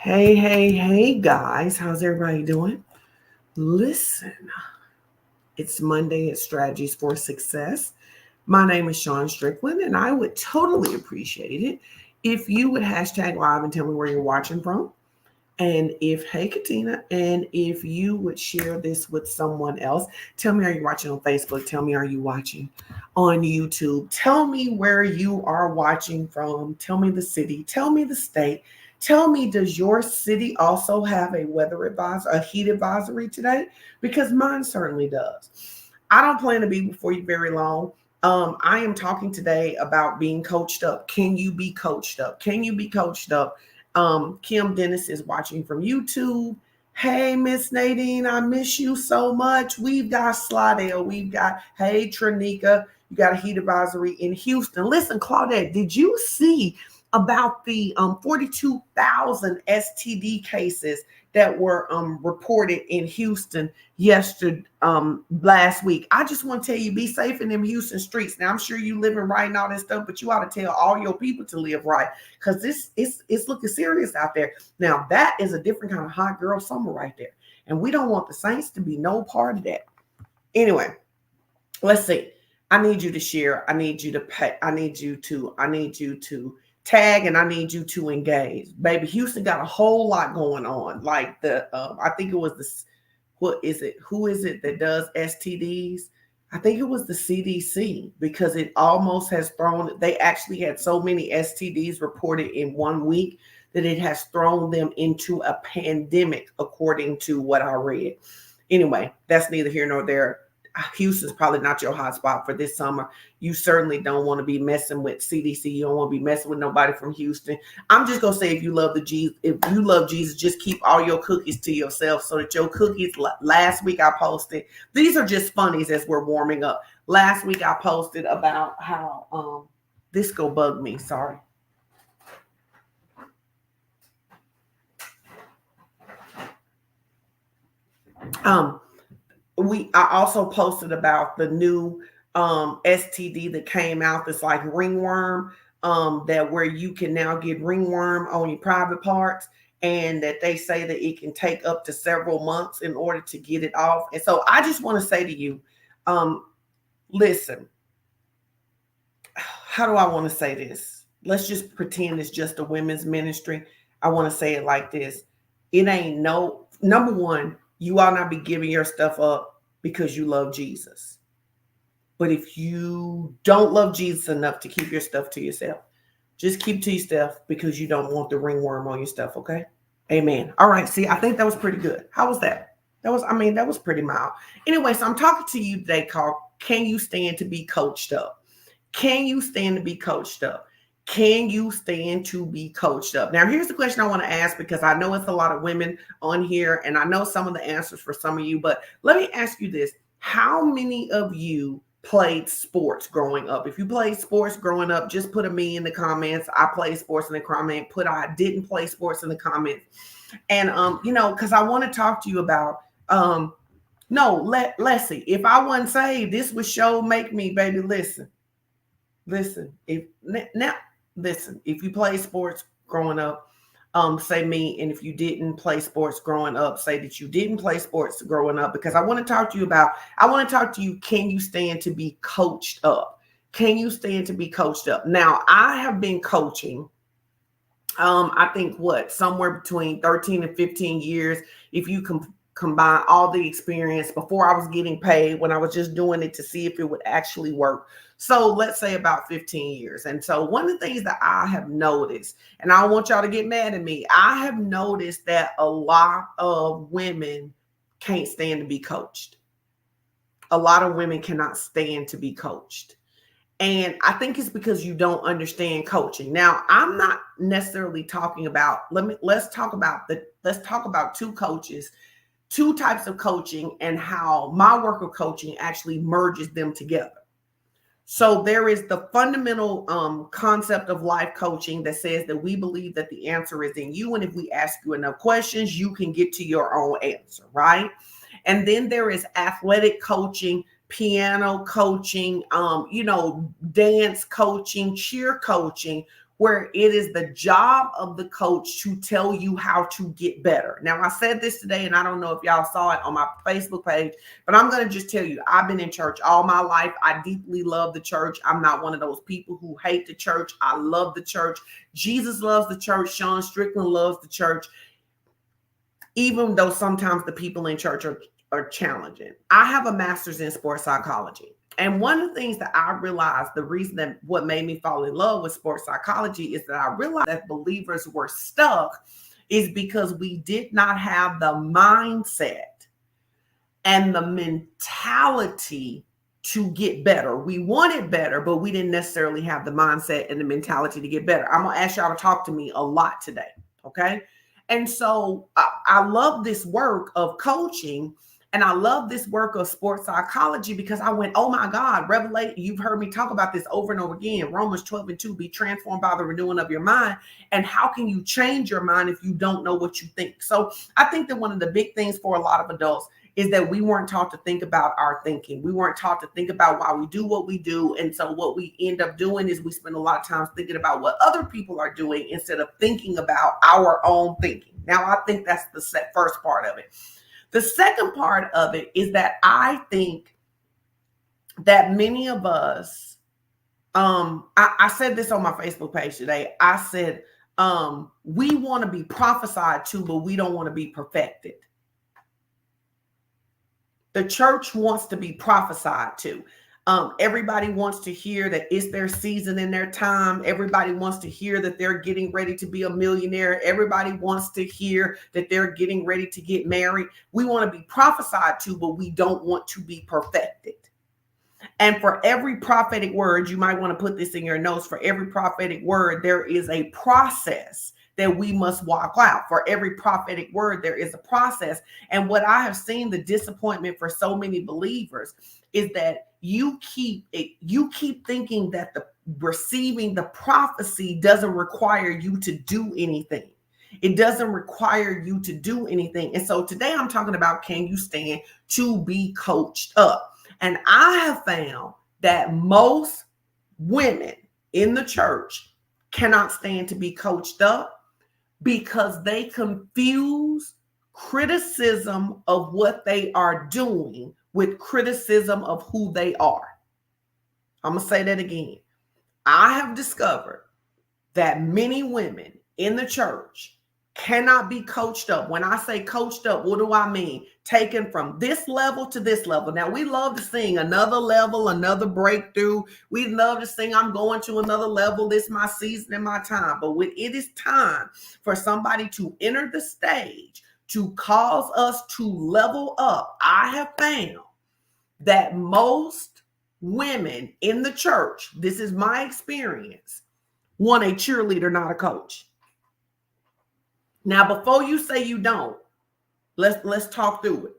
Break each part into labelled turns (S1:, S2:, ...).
S1: Hey, guys. How's everybody doing? Listen, it's Monday at Strategies for Success. My name is Sean Strickland, and I would totally appreciate it if you would hashtag live and tell me where you're watching from. And hey, Katina, and if you would share this with someone else, tell me, are you watching on Facebook? Tell me, are you watching on YouTube? Tell me where you are watching from. Tell me the city. Tell me the state. Tell me, does your city also have a weather advisor, a heat advisory today? Because mine certainly does. I don't plan to be before you very long. I am talking today about being coached up. Can you be coached up? Can you be coached up? Kim Dennis is watching from YouTube. Hey, Miss Nadine, I miss you so much. We've got Slidell. We've got, hey, Trinika. You got a heat advisory in Houston. Listen, Claudette, did you see about the 42,000 STD cases that were reported in Houston yesterday, last week? I just want to tell you, be safe in them Houston streets. Now, I'm sure you living right and all this stuff, but you ought to tell all your people to live right, because it's looking serious out there. Now, that is a different kind of hot girl summer right there, and we don't want the Saints to be no part of that. Anyway, let's see. I need you to share. I need you to pay. I need you to tag, and I need you to engage. Baby, Houston got a whole lot going on. Like I think it was what is it? Who is it that does STDs? I think it was the CDC, because it almost has thrown, they actually had so many STDs reported in 1 week that it has thrown them into a pandemic, according to what I read. Anyway, that's neither here nor there. Houston's probably not your hot spot for this summer. You certainly don't want to be messing with CDC. You don't want to be messing with nobody from Houston. I'm just gonna say, if you love Jesus, just keep all your cookies to yourself, so that your cookies. Last week I posted. These are just funnies as we're warming up. Last week I posted about how this go bug me. Sorry. Um, I also posted about the new STD that came out, that's like ringworm, that where you can now get ringworm on your private parts, and that they say that it can take up to several months in order to get it off. And so I just want to say to you, um, listen, how do I want to say this? Let's just pretend it's just a women's ministry. I want to say it like this. It ain't no, number one, you ought not be giving your stuff up because you love Jesus. But if you don't love Jesus enough to keep your stuff to yourself, just keep to yourself, because you don't want the ringworm on your stuff, okay? Amen. All right, see, I think that was pretty good. How was that? That was pretty mild. Anyway, so I'm talking to you today called Can You Stand to Be Coached Up? Can you stand to be coached up? Can you stand to be coached up? Now, here's the question I want to ask, because I know it's a lot of women on here, and I know some of the answers for some of you, but let me ask you this. How many of you played sports growing up? If you played sports growing up, just put a me in the comments. I played sports in the comment. Put I didn't play sports in the comments. And because I want to talk to you about no, let's see. If I wasn't saved, this would show make me, baby. Listen, if you play sports growing up, say me. And if you didn't play sports growing up, say that you didn't play sports growing up, because I want to talk to you about, can you stand to be coached up? Can you stand to be coached up? Now, I have been coaching, I think somewhere between 13 and 15 years, if you combine all the experience before I was getting paid, when I was just doing it to see if it would actually work. So let's say about 15 years. And so one of the things that I have noticed, and I don't want y'all to get mad at me, I have noticed that a lot of women can't stand to be coached. A lot of women cannot stand to be coached. And I think it's because you don't understand coaching. Now, I'm not necessarily talking about, let's talk about two types of coaching, and how my work of coaching actually merges them together. So there is the fundamental concept of life coaching that says that we believe that the answer is in you. And if we ask you enough questions, you can get to your own answer, right? And then there is athletic coaching, piano coaching, dance coaching, cheer coaching, where it is the job of the coach to tell you how to get better. Now, I said this today, and I don't know if y'all saw it on my Facebook page, but I'm going to just tell you, I've been in church all my life. I deeply love the church. I'm not one of those people who hate the church. I love the church. Jesus loves the church. Sean Strickland loves the church, even though sometimes the people in church are challenging. I have a master's in sports psychology. And one of the things that I realized, the reason that what made me fall in love with sports psychology is that I realized that believers were stuck is because we did not have the mindset and the mentality to get better. We wanted better, but we didn't necessarily have the mindset and the mentality to get better. I'm going to ask y'all to talk to me a lot today. Okay. And so I love this work of coaching. And I love this work of sports psychology because I went, oh my God, Revelation, you've heard me talk about this over and over again. Romans 12:2, be transformed by the renewing of your mind. And how can you change your mind if you don't know what you think? So I think that one of the big things for a lot of adults is that we weren't taught to think about our thinking. We weren't taught to think about why we do what we do. And so what we end up doing is we spend a lot of time thinking about what other people are doing instead of thinking about our own thinking. Now, I think that's the first part of it. The second part of it is that I think that many of us, I said this on my Facebook page today. I said, we want to be prophesied to, but we don't want to be perfected. The church wants to be prophesied to. Everybody wants to hear that it's their season and their time. Everybody wants to hear that they're getting ready to be a millionaire. Everybody wants to hear that they're getting ready to get married. We want to be prophesied to, but we don't want to be perfected. And for every prophetic word, you might want to put this in your notes. For every prophetic word, there is a process that we must walk out. For every prophetic word, there is a process. And what I have seen, the disappointment for so many believers is that you keep thinking that the receiving the prophecy doesn't require you to do anything. It doesn't require you to do anything. And so today I'm talking about, can you stand to be coached up? And I have found that most women in the church cannot stand to be coached up because they confuse criticism of what they are doing with criticism of who they are. I'm going to say that again. I have discovered that many women in the church cannot be coached up. When I say coached up, what do I mean? Taken from this level to this level. Now, we love to sing another level, another breakthrough. We love to sing, I'm going to another level. This is my season and my time. But when it is time for somebody to enter the stage to cause us to level up, I have found that most women in the church, this is my experience, want a cheerleader, not a coach. Now, before you say you don't, let's talk through it.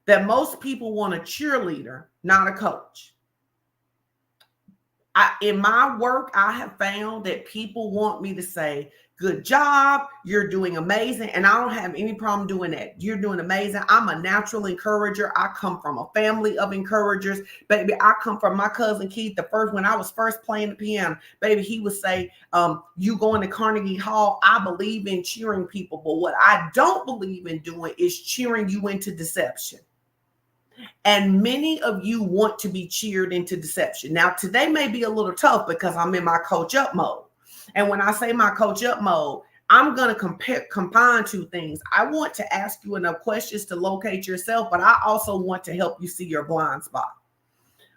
S1: That most people want a cheerleader, not a coach. In my work, I have found that people want me to say, good job, you're doing amazing. And I don't have any problem doing that. You're doing amazing. I'm a natural encourager. I come from a family of encouragers. Baby, I come from my cousin Keith. When I was first playing the piano, baby, he would say, you going to Carnegie Hall. I believe in cheering people. But what I don't believe in doing is cheering you into deception. And many of you want to be cheered into deception. Now, today may be a little tough because I'm in my coach up mode. And when I say my coach up mode, I'm going to combine two things. I want to ask you enough questions to locate yourself, but I also want to help you see your blind spot.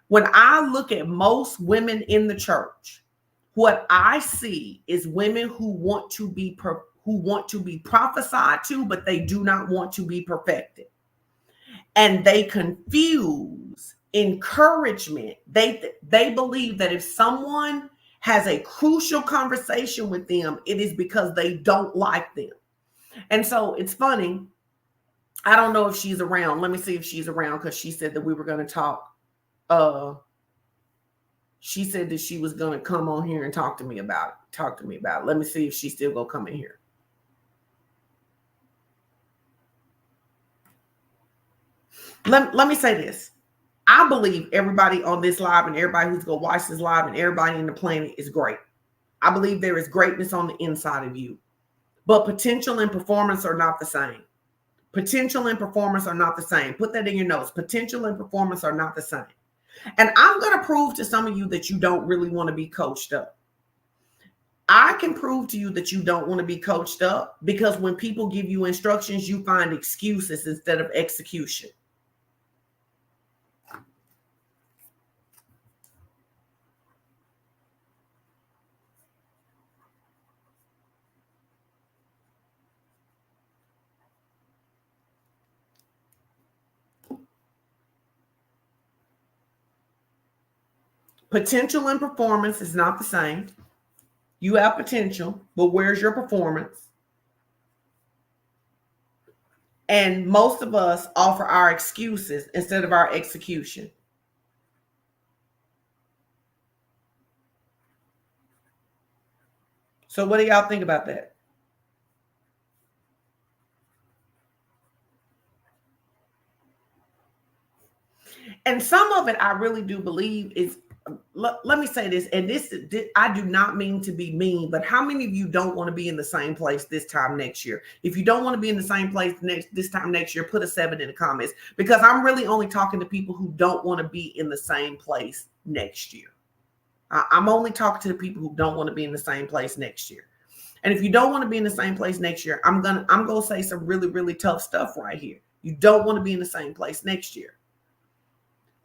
S1: When I look at most women in the church, what I see is women who want to be prophesied to, but they do not want to be perfected. And they confuse encouragement. They believe that if someone has a crucial conversation with them, it is because they don't like them. And so it's funny. I don't know if she's around. Let me see if she's around, because she said that we were going to talk. She said that she was going to come on here and talk to me about it. Let me see if she's still going to come in here. Let me say this. I believe everybody on this live and everybody who's going to watch this live and everybody in the planet is great. I believe there is greatness on the inside of you. But potential and performance are not the same. Potential and performance are not the same. Put that in your notes. Potential and performance are not the same. And I'm going to prove to some of you that you don't really want to be coached up. I can prove to you that you don't want to be coached up because when people give you instructions, you find excuses instead of execution. Potential and performance is not the same. You have potential, but where's your performance? And most of us offer our excuses instead of our execution. So what do y'all think about that? And some of it I really do believe is, let me say this, and this, I do not mean to be mean, but how many of you don't want to be in the same place this time next year? If you don't want to be in the same place this time next year, put a 7 in the comments, because I'm really only talking to people who don't want to be in the same place next year. I'm only talking to the people who don't want to be in the same place next year. And if you don't want to be in the same place next year, I'm gonna say some really, really tough stuff right here. You don't want to be in the same place next year.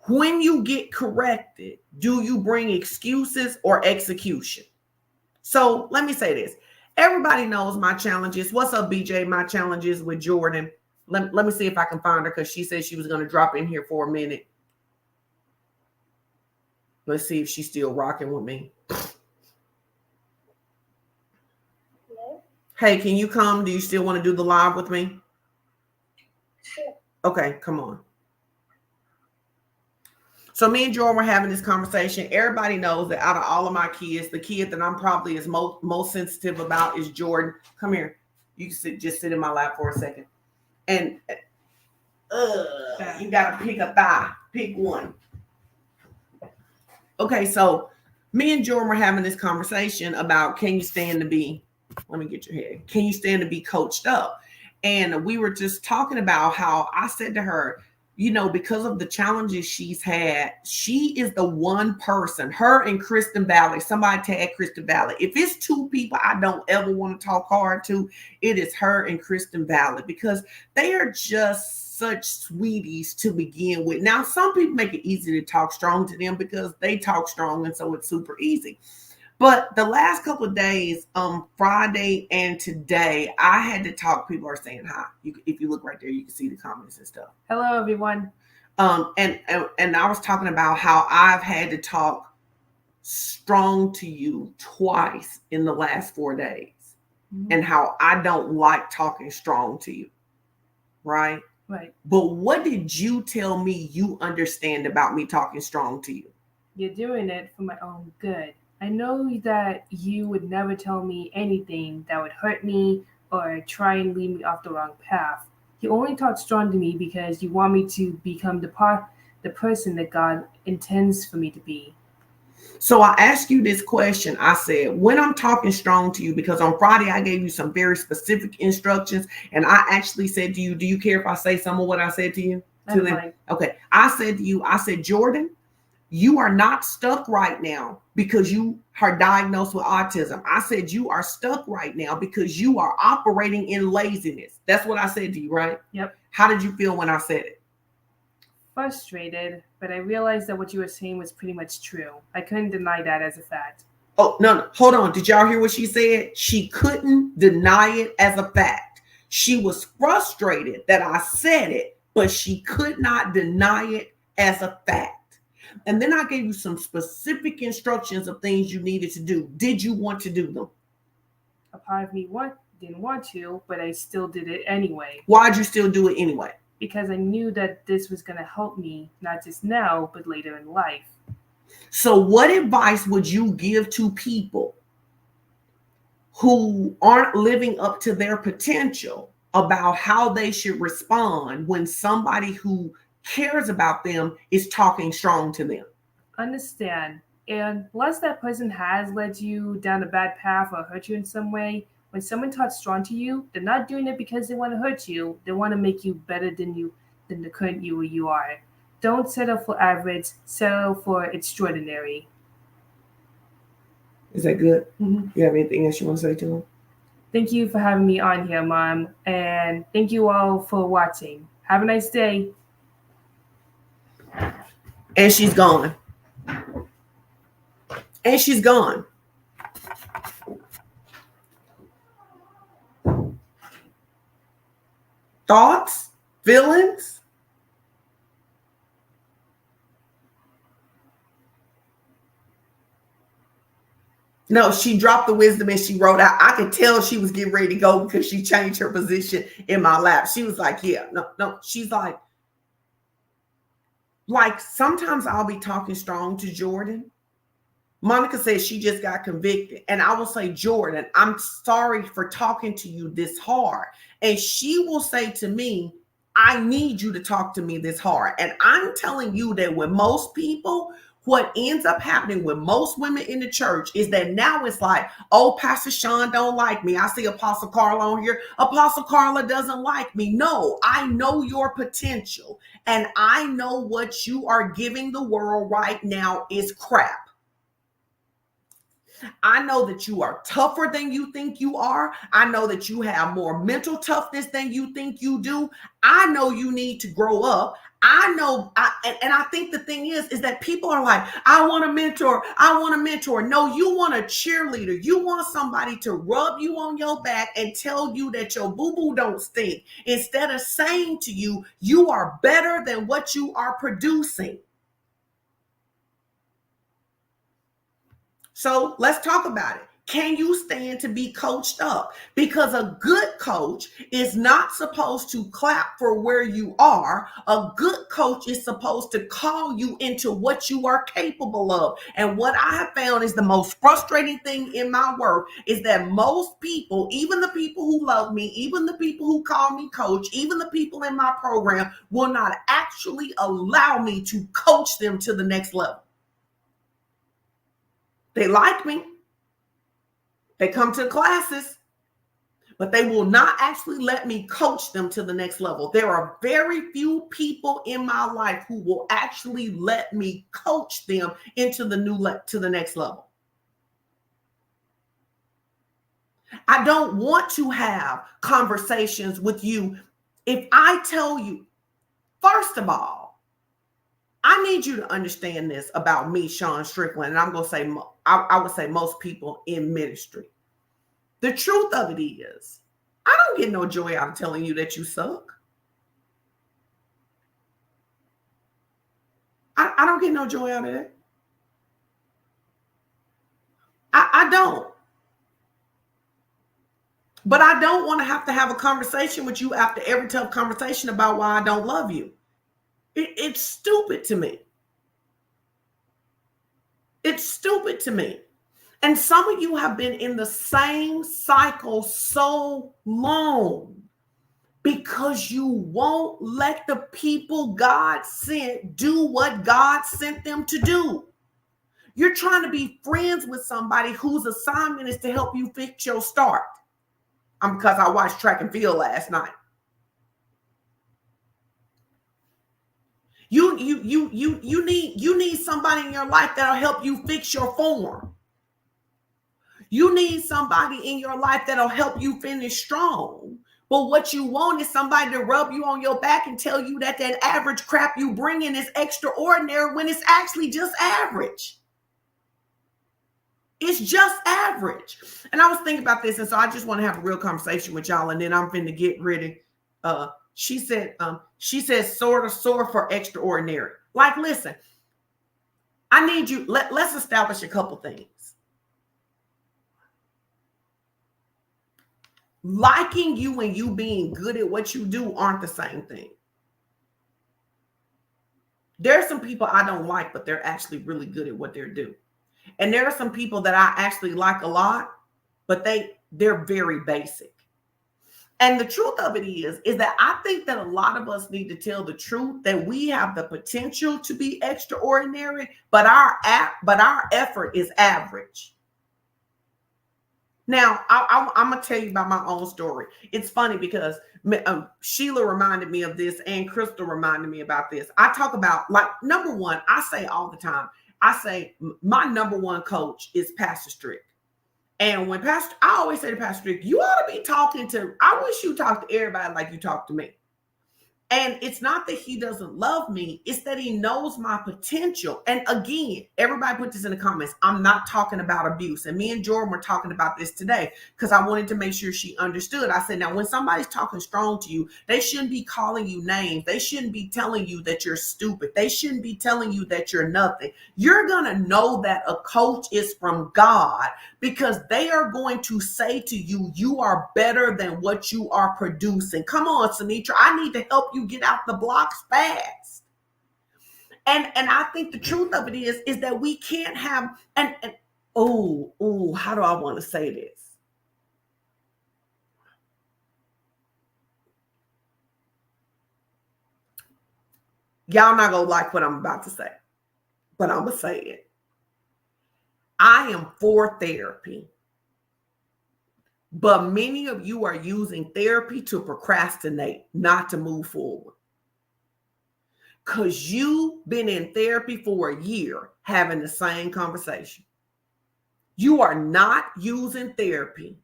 S1: When you get corrected, do you bring excuses or execution? So let me say this. Everybody knows my challenges. What's up, BJ? My challenges with Jordan. Let me see if I can find her because she said she was going to drop in here for a minute. Let's see if she's still rocking with me. Hello? Hey, can you come? Do you still want to do the live with me? Sure. Okay, come on. So me and Jordan were having this conversation. Everybody knows that out of all of my kids, the kid that I'm probably is most sensitive about is Jordan. Come here. You can just sit in my lap for a second. And you got to pick a thigh. Pick one. Okay, so me and Jordan were having this conversation about, can you stand to be, let me get your head. Can you stand to be coached up? And we were just talking about how I said to her, you know, because of the challenges she's had, she is the one person, her and Kristen Valley, somebody tag Kristen Valley. If it's two people I don't ever want to talk hard to, it is her and Kristen Valley, because they are just such sweeties to begin with. Now, some people make it easy to talk strong to them because they talk strong, and so it's super easy. But the last couple of days, Friday and today, I had to talk. People are saying hi. If you look right there, you can see the comments and stuff.
S2: Hello, everyone.
S1: And I was talking about how I've had to talk strong to you twice in the last 4 days, and how I don't like talking strong to you, right?
S2: Right.
S1: But what did you tell me you understand about me talking strong to you?
S2: You're doing it for my own good. I know that you would never tell me anything that would hurt me or try and lead me off the wrong path. You only talk strong to me because you want me to become the person that God intends for me to be.
S1: So I asked you this question. I said, when I'm talking strong to you, because on Friday I gave you some very specific instructions, and I actually said to you, do you care if I say some of what I said to you? Okay. I said to you, I said, Jordan, you are not stuck right now because you are diagnosed with autism. I said you are stuck right now because you are operating in laziness. That's what I said to you, right?
S2: Yep.
S1: How did you feel when I said it?
S2: Frustrated, but I realized that what you were saying was pretty much true. I couldn't deny that as a fact.
S1: Oh, no, hold on. Did y'all hear what she said? She couldn't deny it as a fact. She was frustrated that I said it, but she could not deny it as a fact. And then I gave you some specific instructions of things you needed to do. Did you want to do them?
S2: A part of me didn't want to, but I still did it anyway.
S1: Why'd you still do it anyway?
S2: Because I knew that this was going to help me, not just now, but later in life.
S1: So what advice would you give to people who aren't living up to their potential about how they should respond when somebody who cares about them is talking strong to them?
S2: Understand And unless that person has led you down a bad path or hurt you in some way, when someone talks strong to you, they're not doing it because they want to hurt you. They want to make you better than the current you are. Don't settle for average, settle for extraordinary.
S1: Is that good?
S2: Mhm.
S1: You have anything else you want to say to him?
S2: Thank you for having me on here, Mom. And thank you all for watching. Have a nice day.
S1: And she's gone. And she's gone. Thoughts? Feelings? No, she dropped the wisdom and she wrote out. I could tell she was getting ready to go because she changed her position in my lap. She was like, yeah, no. She's like sometimes I'll be talking strong to Jordan. Monica says she just got convicted. And I will say, Jordan, I'm sorry for talking to you this hard. And she will say to me, I need you to talk to me this hard. And I'm telling you that with most people, what ends up happening with most women in the church is that now it's like, oh, Pastor Sean don't like me. I see Apostle Carla on here. Apostle Carla doesn't like me. No, I know your potential. And I know what you are giving the world right now is crap. I know that you are tougher than you think you are. I know that you have more mental toughness than you think you do. I know you need to grow up. I know, and I think the thing is that people are like, I want a mentor. I want a mentor. No, you want a cheerleader. You want somebody to rub you on your back and tell you that your boo-boo don't stink, instead of saying to you, you are better than what you are producing. So let's talk about it. Can you stand to be coached up? Because a good coach is not supposed to clap for where you are. A good coach is supposed to call you into what you are capable of. And what I have found is the most frustrating thing in my work is that most people, even the people who love me, even the people who call me coach, even the people in my program, will not actually allow me to coach them to the next level. They like me. They come to classes, but they will not actually let me coach them to the next level. There are very few people in my life who will actually let me coach them into to the next level. I don't want to have conversations with you if I tell you, first of all, I need you to understand this about me, Sean Strickland, and I'm going to say, I would say most people in ministry. The truth of it is, I don't get no joy out of telling you that you suck. I don't get no joy out of it. I don't. But I don't want to have a conversation with you after every tough conversation about why I don't love you. It's stupid to me. It's stupid to me. And some of you have been in the same cycle so long because you won't let the people God sent do what God sent them to do. You're trying to be friends with somebody whose assignment is to help you fix your start. Because I watched track and field last night. You need somebody in your life that'll help you fix your form. You need somebody in your life that'll help you finish strong. But what you want is somebody to rub you on your back and tell you that average crap you bring in is extraordinary when it's actually just average. It's just average. And I was thinking about this, and so I just want to have a real conversation with y'all, and then I'm finna get ready. She said sort of for extraordinary. Like, listen, I need you, let's establish a couple things. Liking you and you being good at what you do aren't the same thing. There are some people I don't like, but they're actually really good at what they do. And there are some people that I actually like a lot, but they're very basic. And the truth of it is that I think that a lot of us need to tell the truth that we have the potential to be extraordinary, but our effort is average. Now, I'm gonna tell you about my own story. It's funny because Sheila reminded me of this, and Crystal reminded me about this. I talk about, like, number one. I say all the time. I say my number one coach is Pastor Strick. And I always say to Pastor Strick, you ought to be talking to. I wish you talk to everybody like you talk to me. And it's not that he doesn't love me, it's that he knows my potential. And again, everybody put this in the comments. I'm not talking about abuse. And me and Jordan were talking about this today because I wanted to make sure she understood. I said, now, when somebody's talking strong to you, they shouldn't be calling you names. They shouldn't be telling you that you're stupid. They shouldn't be telling you that you're nothing. You're going to know that a coach is from God because they are going to say to you, you are better than what you are producing. Come on, Sinitra. I need to help you get out the blocks fast. And I think the truth of it is that we can't have how do I want to say this? Y'all not gonna like what I'm about to say, but I'm gonna say it. I am for therapy, but many of you are using therapy to procrastinate, not to move forward. Because you've been in therapy for a year having the same conversation. You are not using therapy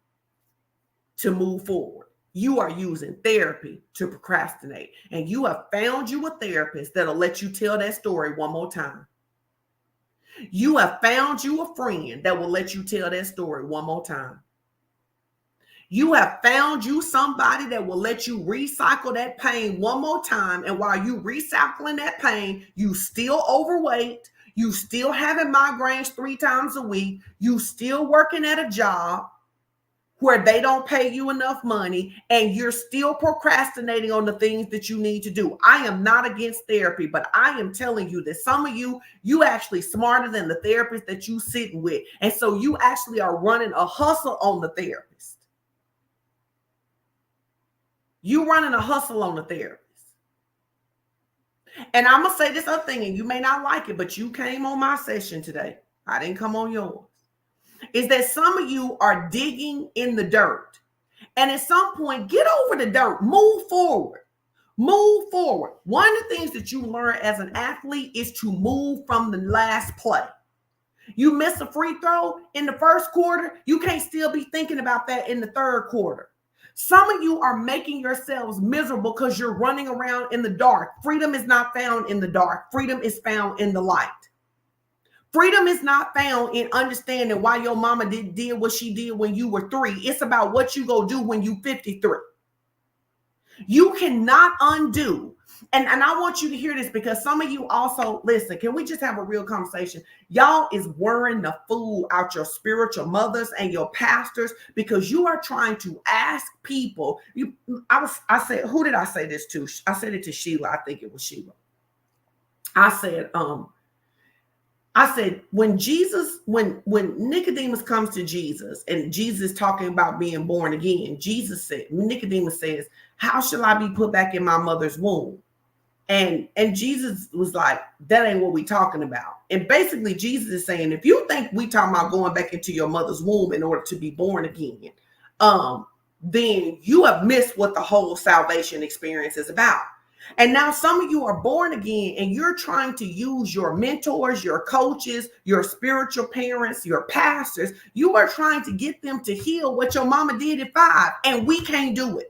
S1: to move forward. You are using therapy to procrastinate. And you have found you a therapist that'll let you tell that story one more time. You have found you a friend that will let you tell that story one more time. You have found you somebody that will let you recycle that pain one more time. And while you recycling that pain, you still overweight. You still having migraines 3 times a week. You still working at a job where they don't pay you enough money, and you're still procrastinating on the things that you need to do. I am not against therapy, but I am telling you that some of you actually smarter than the therapist that you sitting with. And so you actually are running a hustle on the therapist. You running a hustle on the therapist. And I'm going to say this other thing, and you may not like it, but you came on my session today. I didn't come on yours. Is that some of you are digging in the dirt. And at some point, get over the dirt. Move forward. Move forward. One of the things that you learn as an athlete is to move from the last play. You miss a free throw in the first quarter, you can't still be thinking about that in the third quarter. Some of you are making yourselves miserable because you're running around in the dark. Freedom is not found in the dark. Freedom is found in the light. Freedom is not found in understanding why your mama did what she did when you were 3. It's about what you go do when you 53. You cannot undo. And I want you to hear this because some of you also, listen, can we just have a real conversation? Y'all is worrying the fool out your spiritual mothers and your pastors because you are trying to ask people. I said, who did I say this to? I said it to Sheila. I think it was Sheila. I said, when Nicodemus comes to Jesus and Jesus is talking about being born again, Nicodemus says, how shall I be put back in my mother's womb? And Jesus was like, that ain't what we talking about. And basically Jesus is saying, if you think we talking about going back into your mother's womb in order to be born again, then you have missed what the whole salvation experience is about. And now some of you are born again and you're trying to use your mentors, your coaches, your spiritual parents, your pastors. You are trying to get them to heal what your mama did at 5, and we can't do it.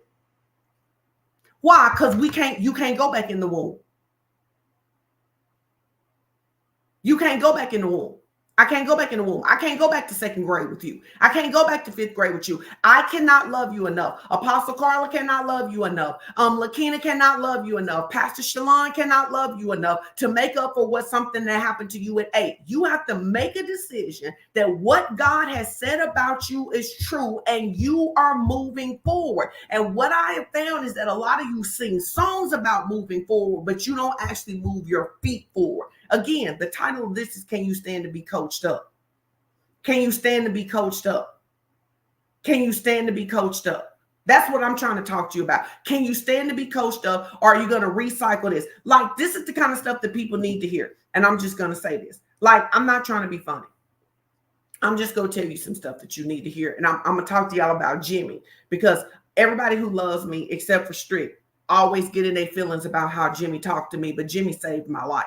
S1: Why? Because you can't go back in the womb. You can't go back in the womb. I can't go back in the womb. I can't go back to 2nd grade with you. I can't go back to 5th grade with you. I cannot love you enough. Apostle Carla cannot love you enough. Lakina cannot love you enough. Pastor Shalon cannot love you enough to make up for something that happened to you at 8. You have to make a decision that what God has said about you is true and you are moving forward. And what I have found is that a lot of you sing songs about moving forward, but you don't actually move your feet forward. Again, the title of this is, Can You Stand to Be Coached Up? Can you stand to be coached up? Can you stand to be coached up? That's what I'm trying to talk to you about. Can you stand to be coached up, or are you going to recycle this? Like, this is the kind of stuff that people need to hear. And I'm just going to say this. Like, I'm not trying to be funny. I'm just going to tell you some stuff that you need to hear. And I'm going to talk to y'all about Jimmy, because everybody who loves me, except for Strick, always get in their feelings about how Jimmy talked to me, but Jimmy saved my life.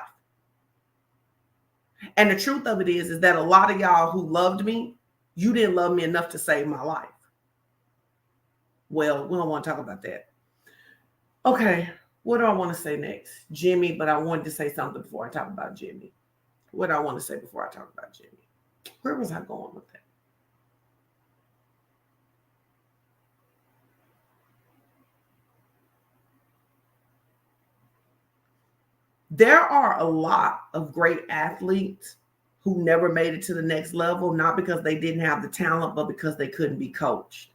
S1: And the truth of it is that a lot of y'all who loved me, you didn't love me enough to save my life. Well, we don't want to talk about that. Okay, what do I want to say next? Jimmy, but I wanted to say something before I talk about Jimmy. What do I want to say before I talk about Jimmy? Where was I going with that? There are a lot of great athletes who never made it to the next level, not because they didn't have the talent, but because they couldn't be coached.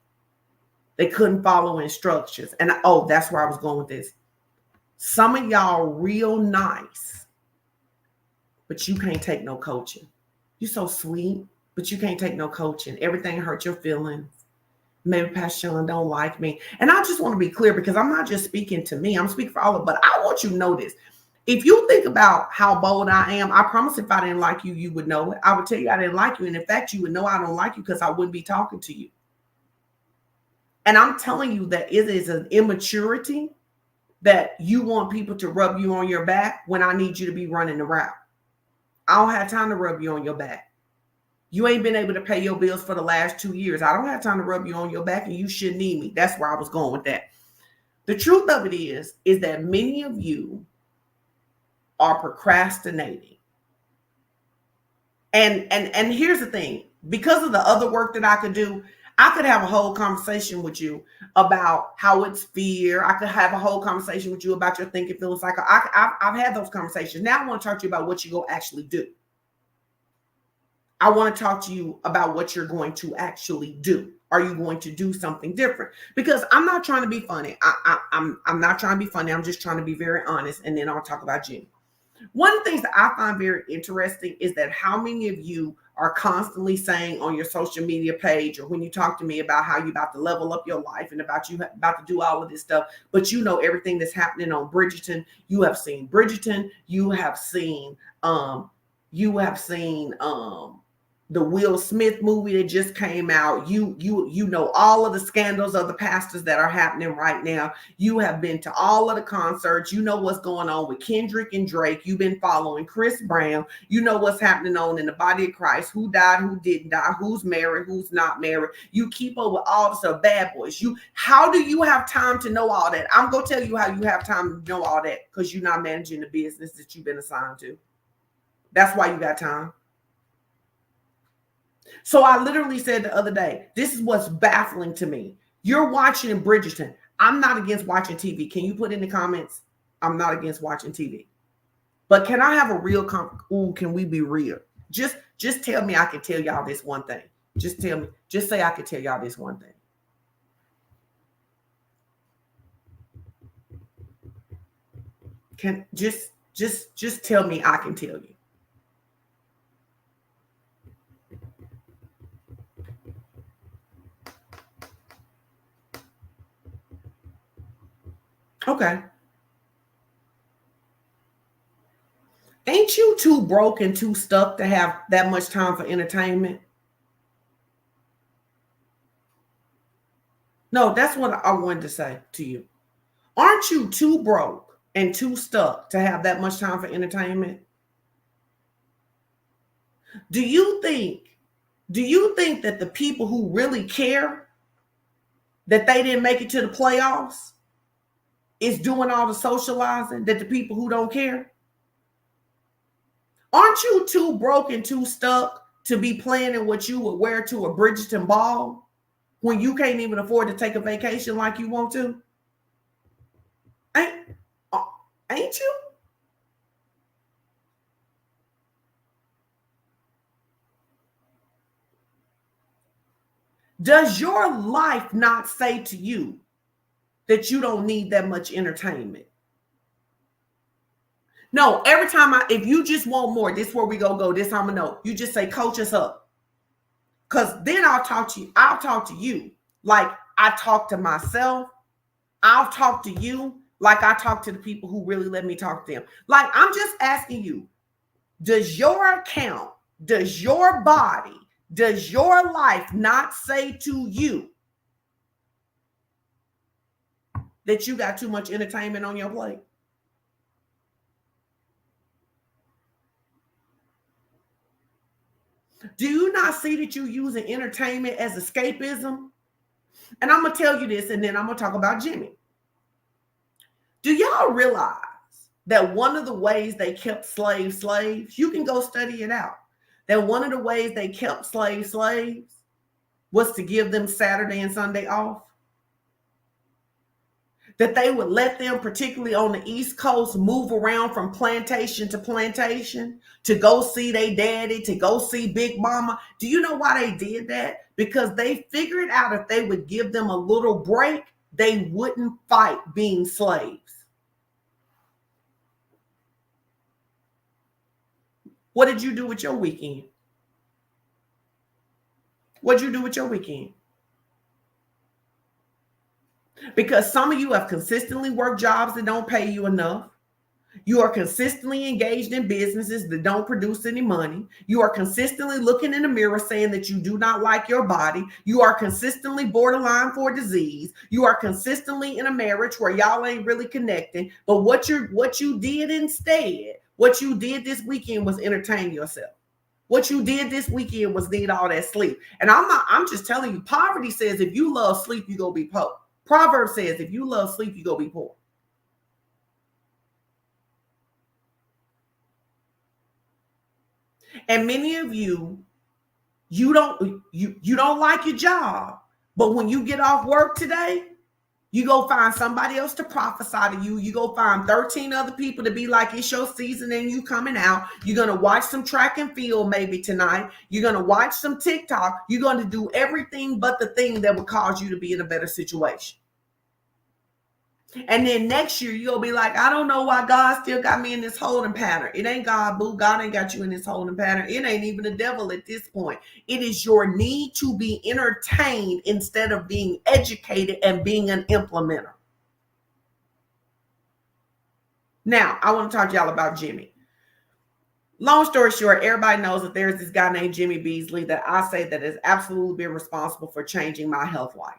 S1: They couldn't follow instructions. And that's where I was going with this. Some of y'all real nice, but you can't take no coaching. You're so sweet, but you can't take no coaching. Everything hurts your feelings. Maybe Pastor Sean don't like me. And I just want to be clear, because I'm not just speaking to me. I'm speaking for all of, but I want you to know this. If you think about how bold I am, I promise if I didn't like you, you would know it. I would tell you I didn't like you. And in fact, you would know I don't like you, because I wouldn't be talking to you. And I'm telling you that it is an immaturity that you want people to rub you on your back when I need you to be running the route. I don't have time to rub you on your back. You ain't been able to pay your bills for the last 2 years. I don't have time to rub you on your back, and you shouldn't need me. That's where I was going with that. The truth of it is that many of you are procrastinating. And here's the thing. Because of the other work that I could do, I could have a whole conversation with you about how it's fear. I could have a whole conversation with you about your thinking, feeling cycle. I've had those conversations. Now I want to talk to you about what you go actually do. I want to talk to you about what you're going to actually do. Are you going to do something different? Because I'm not trying to be funny. I'm not trying to be funny. I'm just trying to be very honest. And then I'll talk about Jimmy. One of the things that I find very interesting is that how many of you are constantly saying on your social media page, or when you talk to me about how you're about to level up your life and about you about to do all of this stuff, but you know everything that's happening on Bridgerton. You have seen Bridgerton. You have seen the Will Smith movie that just came out. You know all of the scandals of the pastors that are happening right now. You have been to all of the concerts. You know what's going on with Kendrick and Drake. You've been following Chris Brown. You know what's happening on in the body of Christ. Who died, who didn't die, who's married, who's not married. You keep up with all the stuff. Bad Boys. How do you have time to know all that? I'm going to tell you how you have time to know all that, because you're not managing the business that you've been assigned to. That's why you got time. So I literally said the other day, this is what's baffling to me. You're watching Bridgerton. I'm not against watching TV. Can you put in the comments? I'm not against watching TV. But can I have a real can we be real? Just tell me I can tell y'all this one thing. Just tell me. Just say I can tell y'all this one thing. Can just tell me I can tell you. Okay. Ain't you too broke and too stuck to have that much time for entertainment? No, that's what I wanted to say to you. Aren't you too broke and too stuck to have that much time for entertainment? Do you think that the people who really care that they didn't make it to the playoffs is doing all the socializing that the people who don't care? Aren't you too broke and too stuck to be planning what you would wear to a Bridgerton ball when you can't even afford to take a vacation like you want to? Ain't you? Does your life not say to you that you don't need that much entertainment? No, every time if you just want more, this is where we go, this I'm gonna know. You just say, coach us up. Because then I'll talk to you. like I talk to myself. I'll talk to you like I talk to the people who really let me talk to them. Like, I'm just asking you, does your account, does your body, does your life not say to you that you got too much entertainment on your plate? Do you not see that you're using entertainment as escapism? And I'm going to tell you this, and then I'm going to talk about Jimmy. Do y'all realize that one of the ways they kept slaves, you can go study it out, that one of the ways they kept slaves was to give them Saturday and Sunday off? That they would let them, particularly on the East Coast, move around from plantation to plantation to go see their daddy, to go see Big Mama. Do you know why they did that? Because they figured out if they would give them a little break, they wouldn't fight being slaves. What did you do with your weekend? What did you do with your weekend? Because some of you have consistently worked jobs that don't pay you enough. You are consistently engaged in businesses that don't produce any money. You are consistently looking in the mirror saying that you do not like your body. You are consistently borderline for disease. You are consistently in a marriage where y'all ain't really connecting. But what you did instead, what you did this weekend was entertain yourself. What you did this weekend was need all that sleep. And I'm just telling you, poverty says if you love sleep, you go be poor. Proverbs says if you love sleep, you go be poor. And many of you don't like your job, but when you get off work today, you go find somebody else to prophesy to you. You go find 13 other people to be like, it's your season and you coming out. You're going to watch some track and field maybe tonight. You're going to watch some TikTok. You're going to do everything but the thing that would cause you to be in a better situation. And then next year, you'll be like, I don't know why God still got me in this holding pattern. It ain't God, boo. God ain't got you in this holding pattern. It ain't even the devil at this point. It is your need to be entertained instead of being educated and being an implementer. Now, I want to talk to y'all about Jimmy. Long story short, everybody knows that there's this guy named Jimmy Beasley that I say that has absolutely been responsible for changing my health life.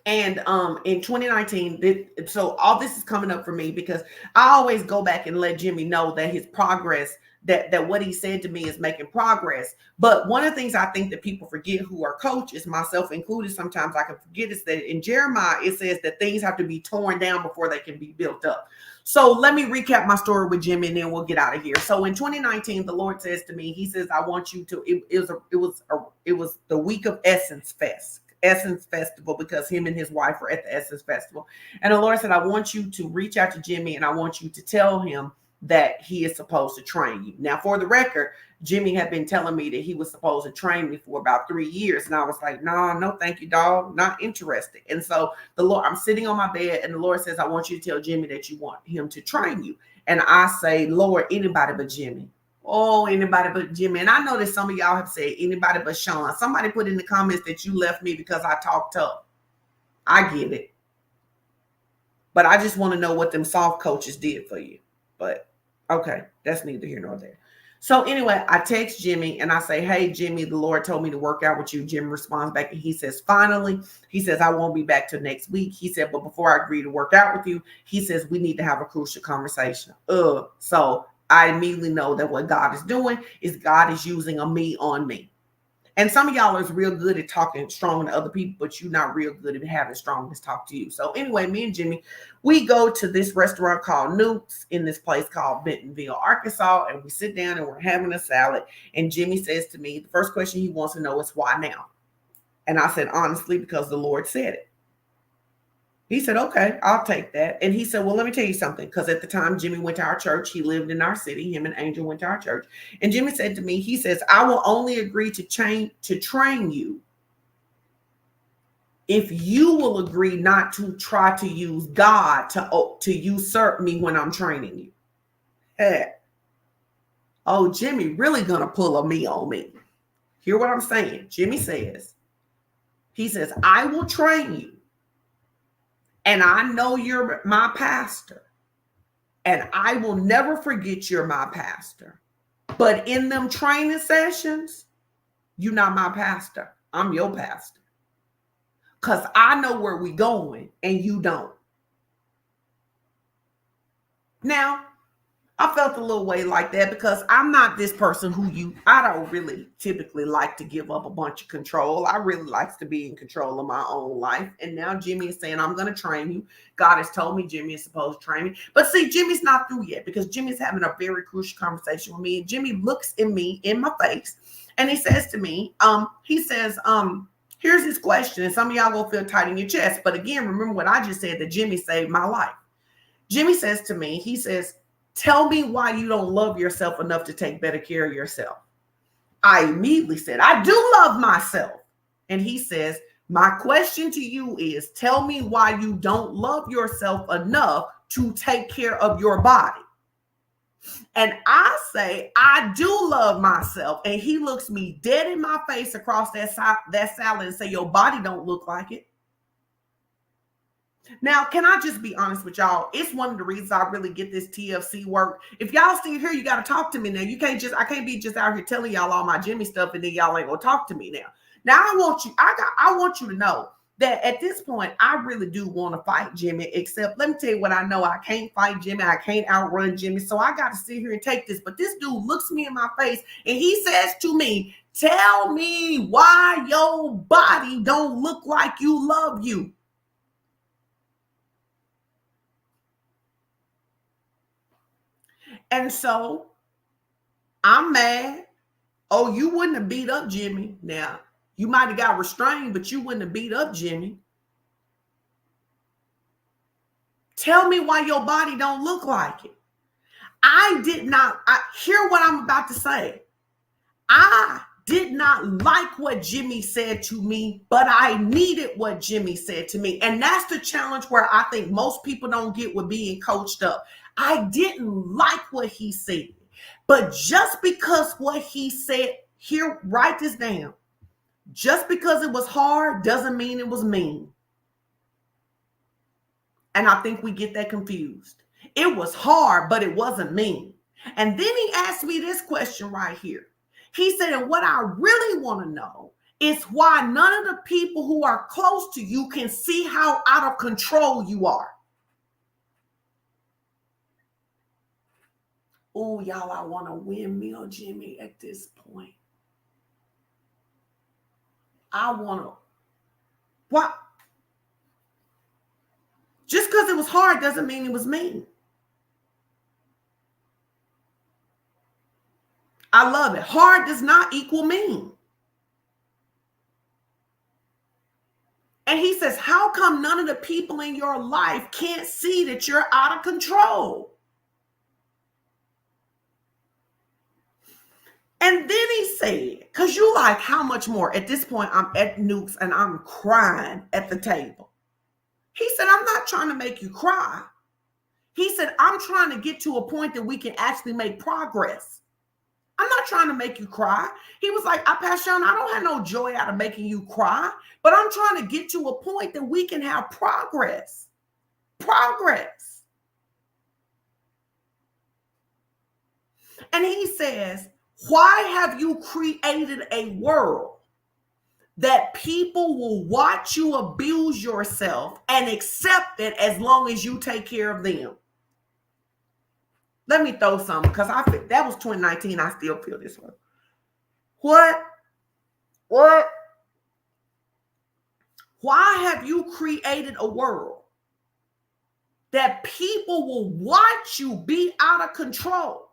S1: And in 2019, so all this is coming up for me because I always go back and let Jimmy know that his progress, that what he said to me is making progress. But one of the things I think that people forget who are coaches, myself included, sometimes I can forget, is that in Jeremiah, it says that things have to be torn down before they can be built up. So let me recap my story with Jimmy and then we'll get out of here. So in 2019, the Lord says to me, he says, I want you to, it was the week of Essence Festival, because him and his wife were at the Essence Festival. And the Lord said, I want you to reach out to Jimmy and I want you to tell him that he is supposed to train you. Now, for the record, Jimmy had been telling me that he was supposed to train me for about 3 years. And I was like, no, thank you, dog. Not interested. And so the Lord, I'm sitting on my bed and the Lord says, I want you to tell Jimmy that you want him to train you. And I say, Lord, anybody but Jimmy. Oh, anybody but Jimmy. And I know that some of y'all have said anybody but Sean. Somebody put in the comments that you left me because I talk tough. I get it. But I just want to know what them soft coaches did for you. But okay, that's neither here nor there. So anyway, I text Jimmy and I say, hey, Jimmy, the Lord told me to work out with you. Jimmy responds back and he says, finally, he says, I won't be back till next week. He said, but before I agree to work out with you, he says, we need to have a crucial conversation. So I immediately know that what God is doing is God is using a me on me. And some of y'all is real good at talking strong to other people, but you're not real good at having strongness talk to you. So anyway, me and Jimmy, we go to this restaurant called Newt's in this place called Bentonville, Arkansas, and we sit down and we're having a salad. And Jimmy says to me, the first question he wants to know is why now? And I said, honestly, because the Lord said it. He said, okay, I'll take that. And he said, well, let me tell you something. Because at the time, Jimmy went to our church. He lived in our city. Him and Angel went to our church. And Jimmy said to me, he says, I will only agree to train you if you will agree not to try to use God to usurp me when I'm training you. Hey. Oh, Jimmy really going to pull a me on me. Hear what I'm saying? Jimmy says, He says, I will train you. And I know you're my pastor. And I will never forget you're my pastor. But in them training sessions, you're not my pastor. I'm your pastor. Because I know where we're going and you don't. Now, I felt a little way like that because I'm not this person I don't really typically like to give up a bunch of control. I really like to be in control of my own life. And now Jimmy is saying, I'm going to train you. God has told me Jimmy is supposed to train me. But see, Jimmy's not through yet because Jimmy's having a very crucial conversation with me. And Jimmy looks at me in my face and he says to me, here's his question. And some of y'all will feel tight in your chest. But again, remember what I just said, that Jimmy saved my life. Jimmy says to me, he says, tell me why you don't love yourself enough to take better care of yourself. I immediately said, I do love myself. And he says, my question to you is, tell me why you don't love yourself enough to take care of your body. And I say, I do love myself. And he looks me dead in my face across that salad and say, your body don't look like it. Now, can I just be honest with y'all? It's one of the reasons I really get this TFC work. If y'all still here, you got to talk to me now. I can't be just out here telling y'all all my Jimmy stuff and then y'all ain't gonna talk to me now. Now I want you to know that at this point, I really do want to fight Jimmy, except let me tell you what I know. I can't fight Jimmy. I can't outrun Jimmy. So I got to sit here and take this. But this dude looks me in my face and he says to me, tell me why your body don't look like you love you. And so I'm mad. Oh, you wouldn't have beat up Jimmy. Now, you might have got restrained, but you wouldn't have beat up Jimmy. Tell me why your body don't look like it. Hear what I'm about to say. I did not like what Jimmy said to me, but I needed what Jimmy said to me. And that's the challenge where I think most people don't get with being coached up. I didn't like what he said, but just because what he said, here, write this down. Just because it was hard doesn't mean it was mean. And I think we get that confused. It was hard, but it wasn't mean. And then he asked me this question right here. He said, and what I really want to know is why none of the people who are close to you can see how out of control you are. Oh, y'all, I want to windmill Jimmy at this point. I want to. What? Just because it was hard doesn't mean it was mean. I love it. Hard does not equal mean. And he says, how come none of the people in your life can't see that you're out of control? And then he said, because you like, how much more? At this point, I'm at Nukes and I'm crying at the table. He said, I'm not trying to make you cry. He said, I'm trying to get to a point that we can actually make progress. I'm not trying to make you cry. He was like, Pastor Sean, I don't have no joy out of making you cry, but I'm trying to get to a point that we can have progress. Progress. And he says, why have you created a world that people will watch you abuse yourself and accept it as long as you take care of them? Let me throw something because that was 2019. I still feel this way. What? Why have you created a world that people will watch you be out of control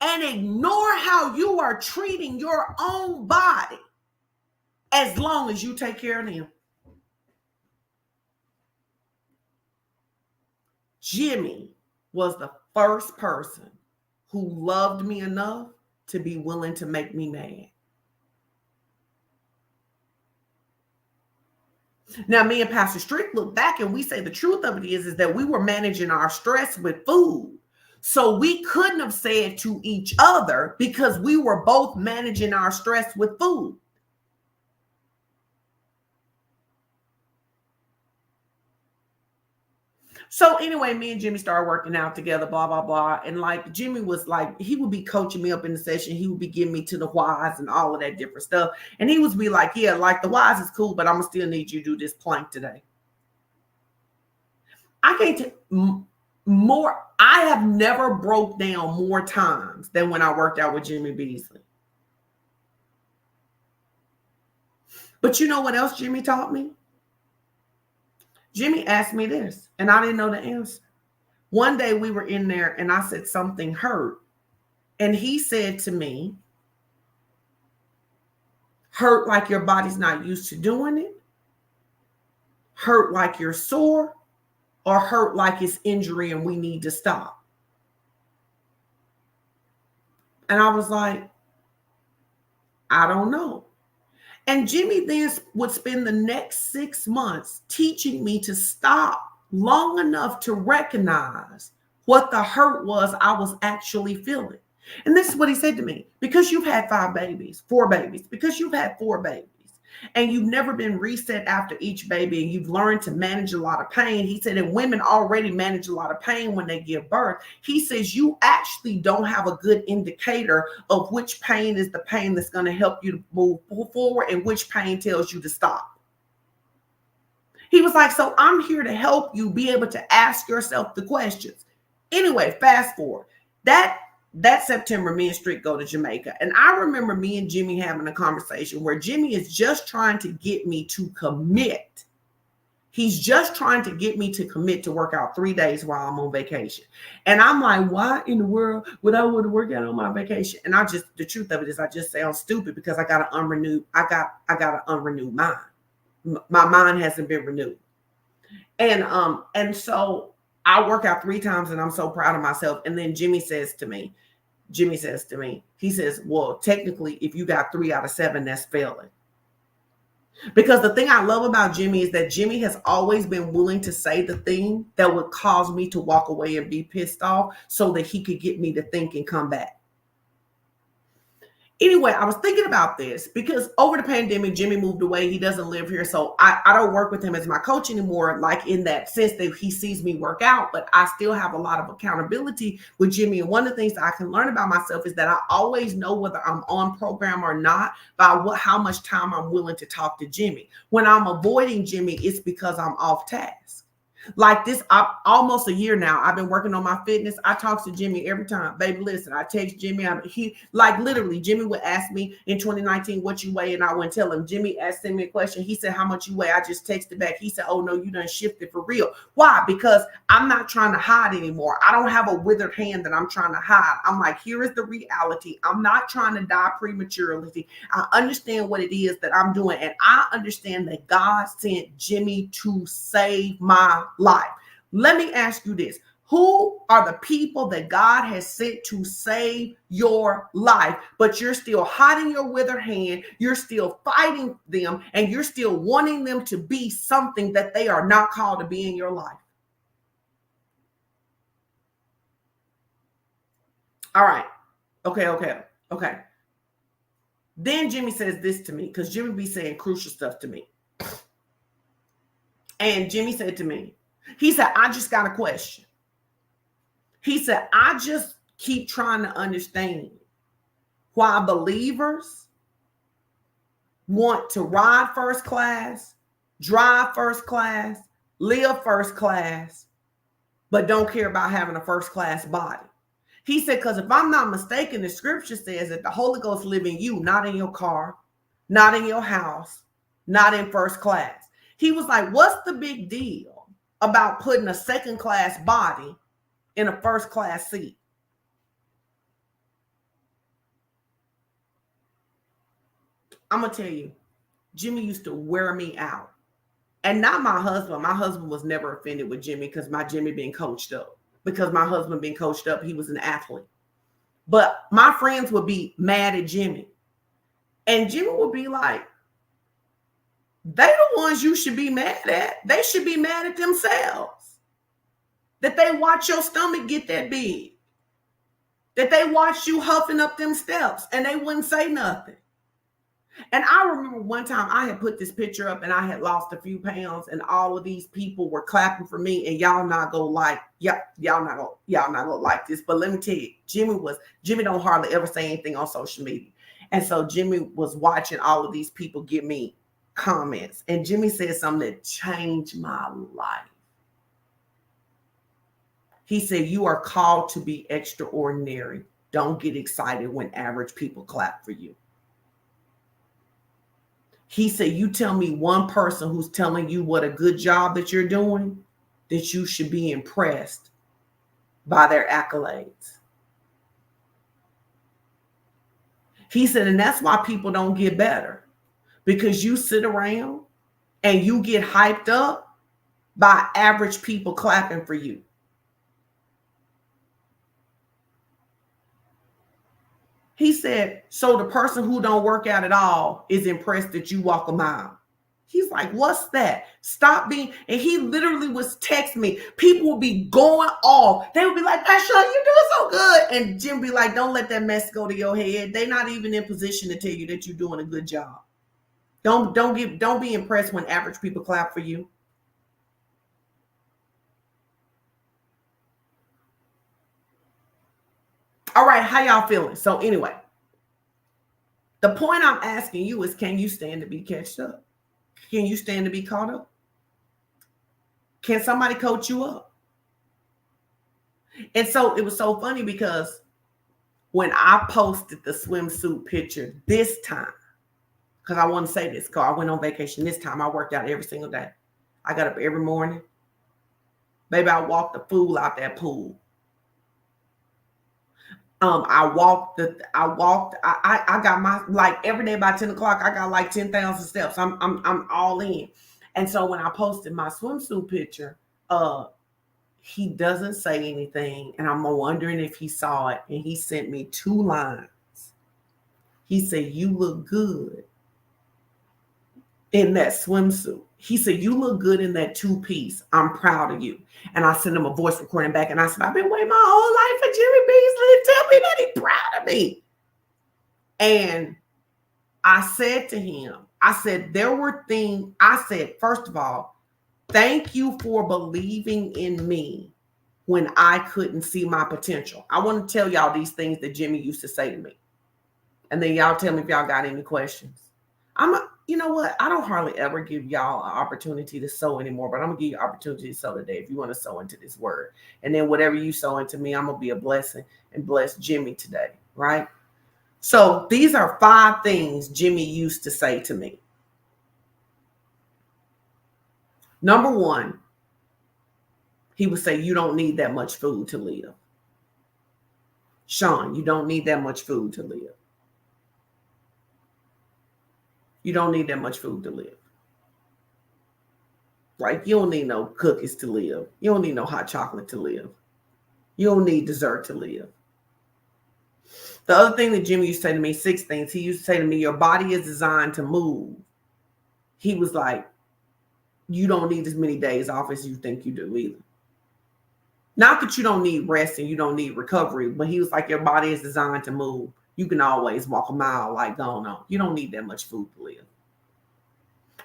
S1: and ignore how you are treating your own body as long as you take care of them? Jimmy was the first person who loved me enough to be willing to make me mad. Now, me and Pastor Strick look back and we say the truth of it is that we were managing our stress with food. So we couldn't have said to each other because we were both managing our stress with food. So anyway, me and Jimmy started working out together, blah, blah, blah. And like Jimmy was like, he would be coaching me up in the session. He would be getting me to the whys and all of that different stuff. And he would be like, yeah, like the whys is cool, but I'm gonna still need you to do this plank today. I can't take more. I have never broke down more times than when I worked out with Jimmy Beasley. But you know what else Jimmy taught me? Jimmy asked me this, and I didn't know the answer. One day we were in there, and I said something hurt. And he said to me, hurt like your body's not used to doing it, hurt like you're sore, or hurt like it's injury and we need to stop. And I was like, I don't know. And Jimmy then would spend the next 6 months teaching me to stop long enough to recognize what the hurt was I was actually feeling. And this is what he said to me: because you've had 4 babies, because you've had 4 babies, and you've never been reset after each baby, and you've learned to manage a lot of pain. He said, and women already manage a lot of pain when they give birth. He says, you actually don't have a good indicator of which pain is the pain that's going to help you to move forward and which pain tells you to stop. He was like, so I'm here to help you be able to ask yourself the questions. Anyway, fast forward. That September, me and Strick go to Jamaica. And I remember me and Jimmy having a conversation where Jimmy is just trying to get me to commit. He's just trying to get me to commit to work out 3 days while I'm on vacation. And I'm like, why in the world would I want to work out on my vacation? And the truth of it is I just sound stupid because I got an unrenewed mind. My mind hasn't been renewed. And so I work out 3 times and I'm so proud of myself. And then Jimmy says to me, he says, well, technically, if you got 3 out of 7, that's failing. Because the thing I love about Jimmy is that Jimmy has always been willing to say the thing that would cause me to walk away and be pissed off so that he could get me to think and come back. Anyway, I was thinking about this because over the pandemic, Jimmy moved away. He doesn't live here. So I don't work with him as my coach anymore, like in that sense that he sees me work out, but I still have a lot of accountability with Jimmy. And one of the things that I can learn about myself is that I always know whether I'm on program or not by how much time I'm willing to talk to Jimmy. When I'm avoiding Jimmy, it's because I'm off task. Like this, almost a year now, I've been working on my fitness. I talk to Jimmy every time. Baby, listen, I text Jimmy. He like literally, Jimmy would ask me in 2019, what you weigh? And I wouldn't tell him. Jimmy asked me a question. He said, how much you weigh? I just texted back. He said, oh no, you done shifted for real. Why? Because I'm not trying to hide anymore. I don't have a withered hand that I'm trying to hide. I'm like, here is the reality. I'm not trying to die prematurely. I understand what it is that I'm doing. And I understand that God sent Jimmy to save my life. Let me ask you this. Who are the people that God has sent to save your life, but you're still hiding your withered hand, you're still fighting them, and you're still wanting them to be something that they are not called to be in your life? All right. Okay. Then Jimmy says this to me, because Jimmy be saying crucial stuff to me. And Jimmy said to me, he said, I just got a question. He said, I just keep trying to understand why believers want to ride first class, drive first class, live first class, but don't care about having a first class body. He said, because if I'm not mistaken, the scripture says that the Holy Ghost live in you, not in your car, not in your house, not in first class. He was like, what's the big deal about putting a second class body in a first class seat? I'm going to tell you, Jimmy used to wear me out. And not my husband. My husband was never offended with Jimmy because my Jimmy being coached up. Because my husband being coached up, he was an athlete. But my friends would be mad at Jimmy. And Jimmy would be like, they the ones you should be mad at. They should be mad at themselves. That they watch your stomach get that big. That they watch you huffing up them steps and they wouldn't say nothing. And I remember one time I had put this picture up and I had lost a few pounds, and all of these people were clapping for me. And y'all not gonna like, y'all not gonna like this. But let me tell you, Jimmy don't hardly ever say anything on social media. And so Jimmy was watching all of these people give me comments. And Jimmy said something that changed my life. He said, "You are called to be extraordinary. Don't get excited when average people clap for you." He said, "You tell me one person who's telling you what a good job that you're doing, that you should be impressed by their accolades." He said, and that's why people don't get better, because you sit around and you get hyped up by average people clapping for you. He said, so the person who don't work out at all is impressed that you walk a mile. He's like, what's that? Stop being, and he literally was texting me. People would be going off. They would be like, Pastor, you're doing so good. And Jim be like, don't let that mess go to your head. They're not even in position to tell you that you're doing a good job. Don't be impressed when average people clap for you. All right, how y'all feeling? So anyway, the point I'm asking you is, can you stand to be catched up? Can you stand to be caught up? Can somebody coach you up? And so it was so funny because when I posted the swimsuit picture this time, because I want to say this, because I went on vacation this time, I worked out every single day. I got up every morning. Baby, I walked the fool out that pool. I got my, like every day by 10 o'clock, I got like 10,000 steps. I'm all in. And so when I posted my swimsuit picture, he doesn't say anything. And I'm wondering if he saw it. And he sent me 2 lines. He said, "You look good in that swimsuit." He said, "You look good in that 2-piece. I'm proud of you." And I sent him a voice recording back. And I said, "I've been waiting my whole life for Jimmy Beasley to tell me that he's proud of me." And I said to him, I said, there were things, I said, first of all, thank you for believing in me when I couldn't see my potential. I want to tell y'all these things that Jimmy used to say to me. And then y'all tell me if y'all got any questions. You know what? I don't hardly ever give y'all an opportunity to sow anymore, but I'm going to give you an opportunity to sow today if you want to sow into this word. And then whatever you sow into me, I'm going to be a blessing and bless Jimmy today, right? So these are 5 things Jimmy used to say to me. Number 1, he would say, "You don't need that much food to live. Sean, you don't need that much food to live. You don't need that much food to live. Right? You don't need no cookies to live. You don't need no hot chocolate to live. You don't need dessert to live." The other thing that Jimmy used to say to me, 6 things, he used to say to me, "Your body is designed to move." He was like, "You don't need as many days off as you think you do either." Not that you don't need rest and you don't need recovery, but he was like, your body is designed to move. You can always walk a mile like going on. You don't need that much food to live.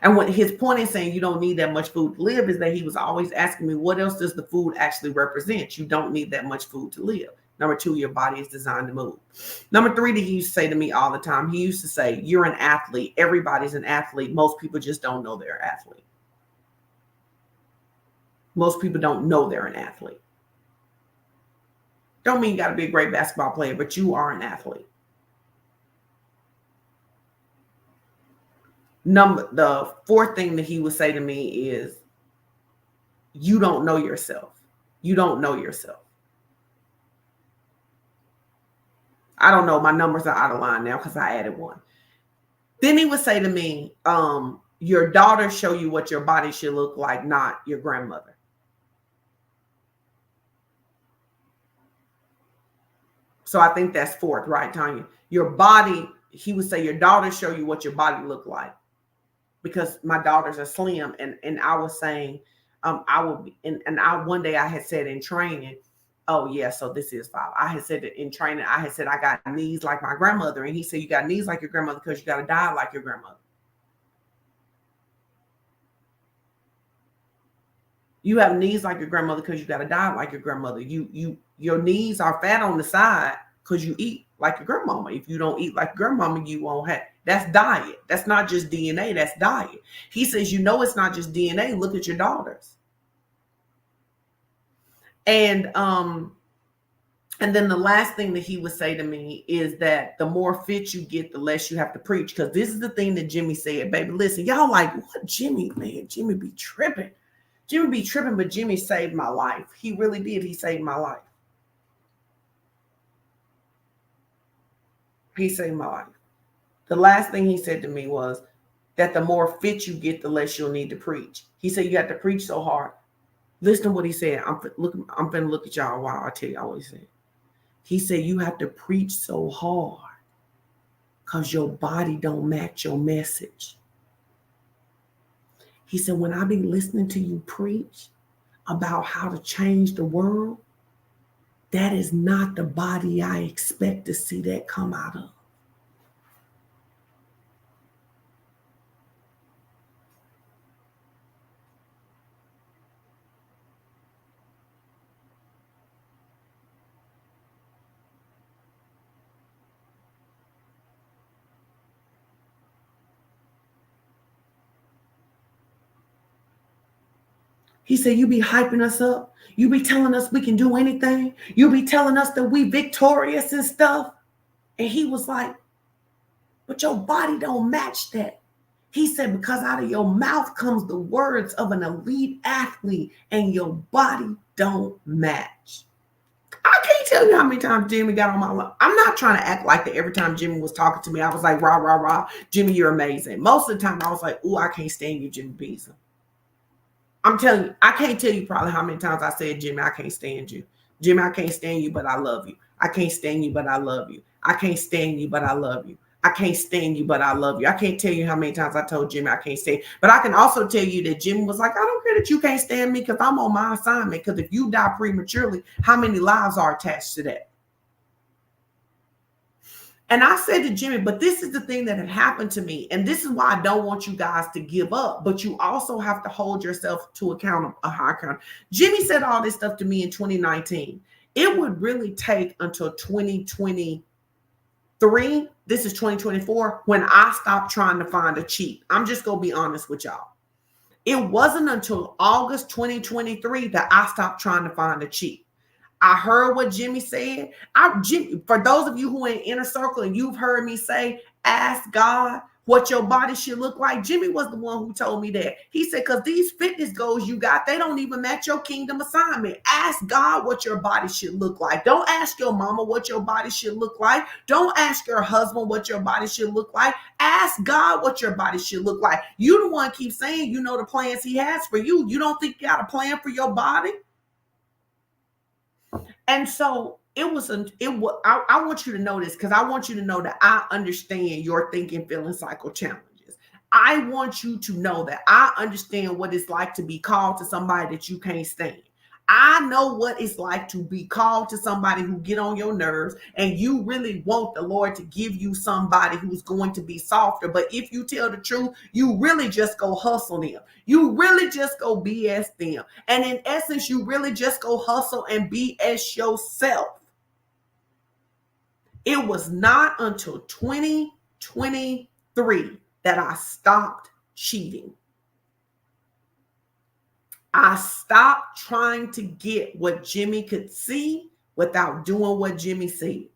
S1: And what his point in saying you don't need that much food to live is that he was always asking me, what else does the food actually represent? You don't need that much food to live. Number 2, your body is designed to move. Number 3 that he used to say to me all the time, he used to say, you're an athlete. Everybody's an athlete. Most people just don't know they're an athlete. Most people don't know they're an athlete. Don't mean you got to be a great basketball player, but you are an athlete. The 4th thing that he would say to me is, you don't know yourself. You don't know yourself. I don't know. My numbers are out of line now because I added 1. Then he would say to me, your daughters show you what your body should look like, not your grandmother. So I think that's 4th, right, Tanya? Your body, he would say, your daughters show you what your body look like. Because my daughters are slim. And I was saying, I would be, and I one day I had said in training, Oh yeah, so this is 5. I had said that in training, I had said I got knees like my grandmother. And he said, you got knees like your grandmother because you got to die like your grandmother. You have knees like your grandmother because you got to die like your grandmother. Your knees are fat on the side because you eat like your grandmama. If you don't eat like your grandmama, you won't have. That's diet. That's not just DNA. That's diet. He says, you know, it's not just DNA. Look at your daughters. And then the last thing that he would say to me is that the more fit you get, the less you have to preach. Because this is the thing that Jimmy said, baby. Listen, y'all like, what Jimmy, man? Jimmy be tripping. Jimmy be tripping, but Jimmy saved my life. He really did. He saved my life. He saved my life. The last thing he said to me was that the more fit you get, the less you'll need to preach. He said, you have to preach so hard. Listen to what he said. I'm going to look at y'all while I tell y'all what he said. He said, you have to preach so hard because your body don't match your message. He said, when I be listening to you preach about how to change the world, that is not the body I expect to see that come out of. He said, you be hyping us up. You be telling us we can do anything. You be telling us that we victorious and stuff. And he was like, but your body don't match that. He said, because out of your mouth comes the words of an elite athlete and your body don't match. I can't tell you how many times Jimmy got on my line. I'm not trying to act like that every time Jimmy was talking to me. I was like, rah, rah, rah. Jimmy, you're amazing. Most of the time I was like, ooh, I can't stand you, Jimmy Beasley. I'm telling you, I can't tell you probably how many times I said, Jimmy, I can't stand you. Jimmy, I can't stand you, but I love you. I can't stand you, but I love you. I can't stand you, but I love you. I can't stand you, but I love you. I can't tell you how many times I told Jimmy I can't stand. But I can also tell you that Jimmy was like, I don't care that you can't stand me because I'm on my assignment. Because if you die prematurely, how many lives are attached to that? And I said to Jimmy, but this is the thing that had happened to me. And this is why I don't want you guys to give up. But you also have to hold yourself to account, a high account. Jimmy said all this stuff to me in 2019. It would really take until 2023. This is 2024 when I stopped trying to find a cheat. I'm just going to be honest with y'all. It wasn't until August 2023 that I stopped trying to find a cheat. I heard what Jimmy said. For those of you who are in Inner Circle and you've heard me say, ask God what your body should look like. Jimmy was the one who told me that. He said, because these fitness goals you got, they don't even match your kingdom assignment. Ask God what your body should look like. Don't ask your mama what your body should look like. Don't ask your husband what your body should look like. Ask God what your body should look like. You the one keep saying you know the plans he has for you. You don't think you got a plan for your body? And so I want you to know this because I want you to know that I understand your thinking, feeling cycle challenges. I want you to know that I understand what it's like to be called to somebody that you can't stand. I know what it's like to be called to somebody who get on your nerves and you really want the Lord to give you somebody who's going to be softer. But if you tell the truth, you really just go hustle them. You really just go BS them. And in essence, you really just go hustle and BS yourself. It was not until 2023 that I stopped cheating. I stopped trying to get what Jimmy could see without doing what Jimmy said.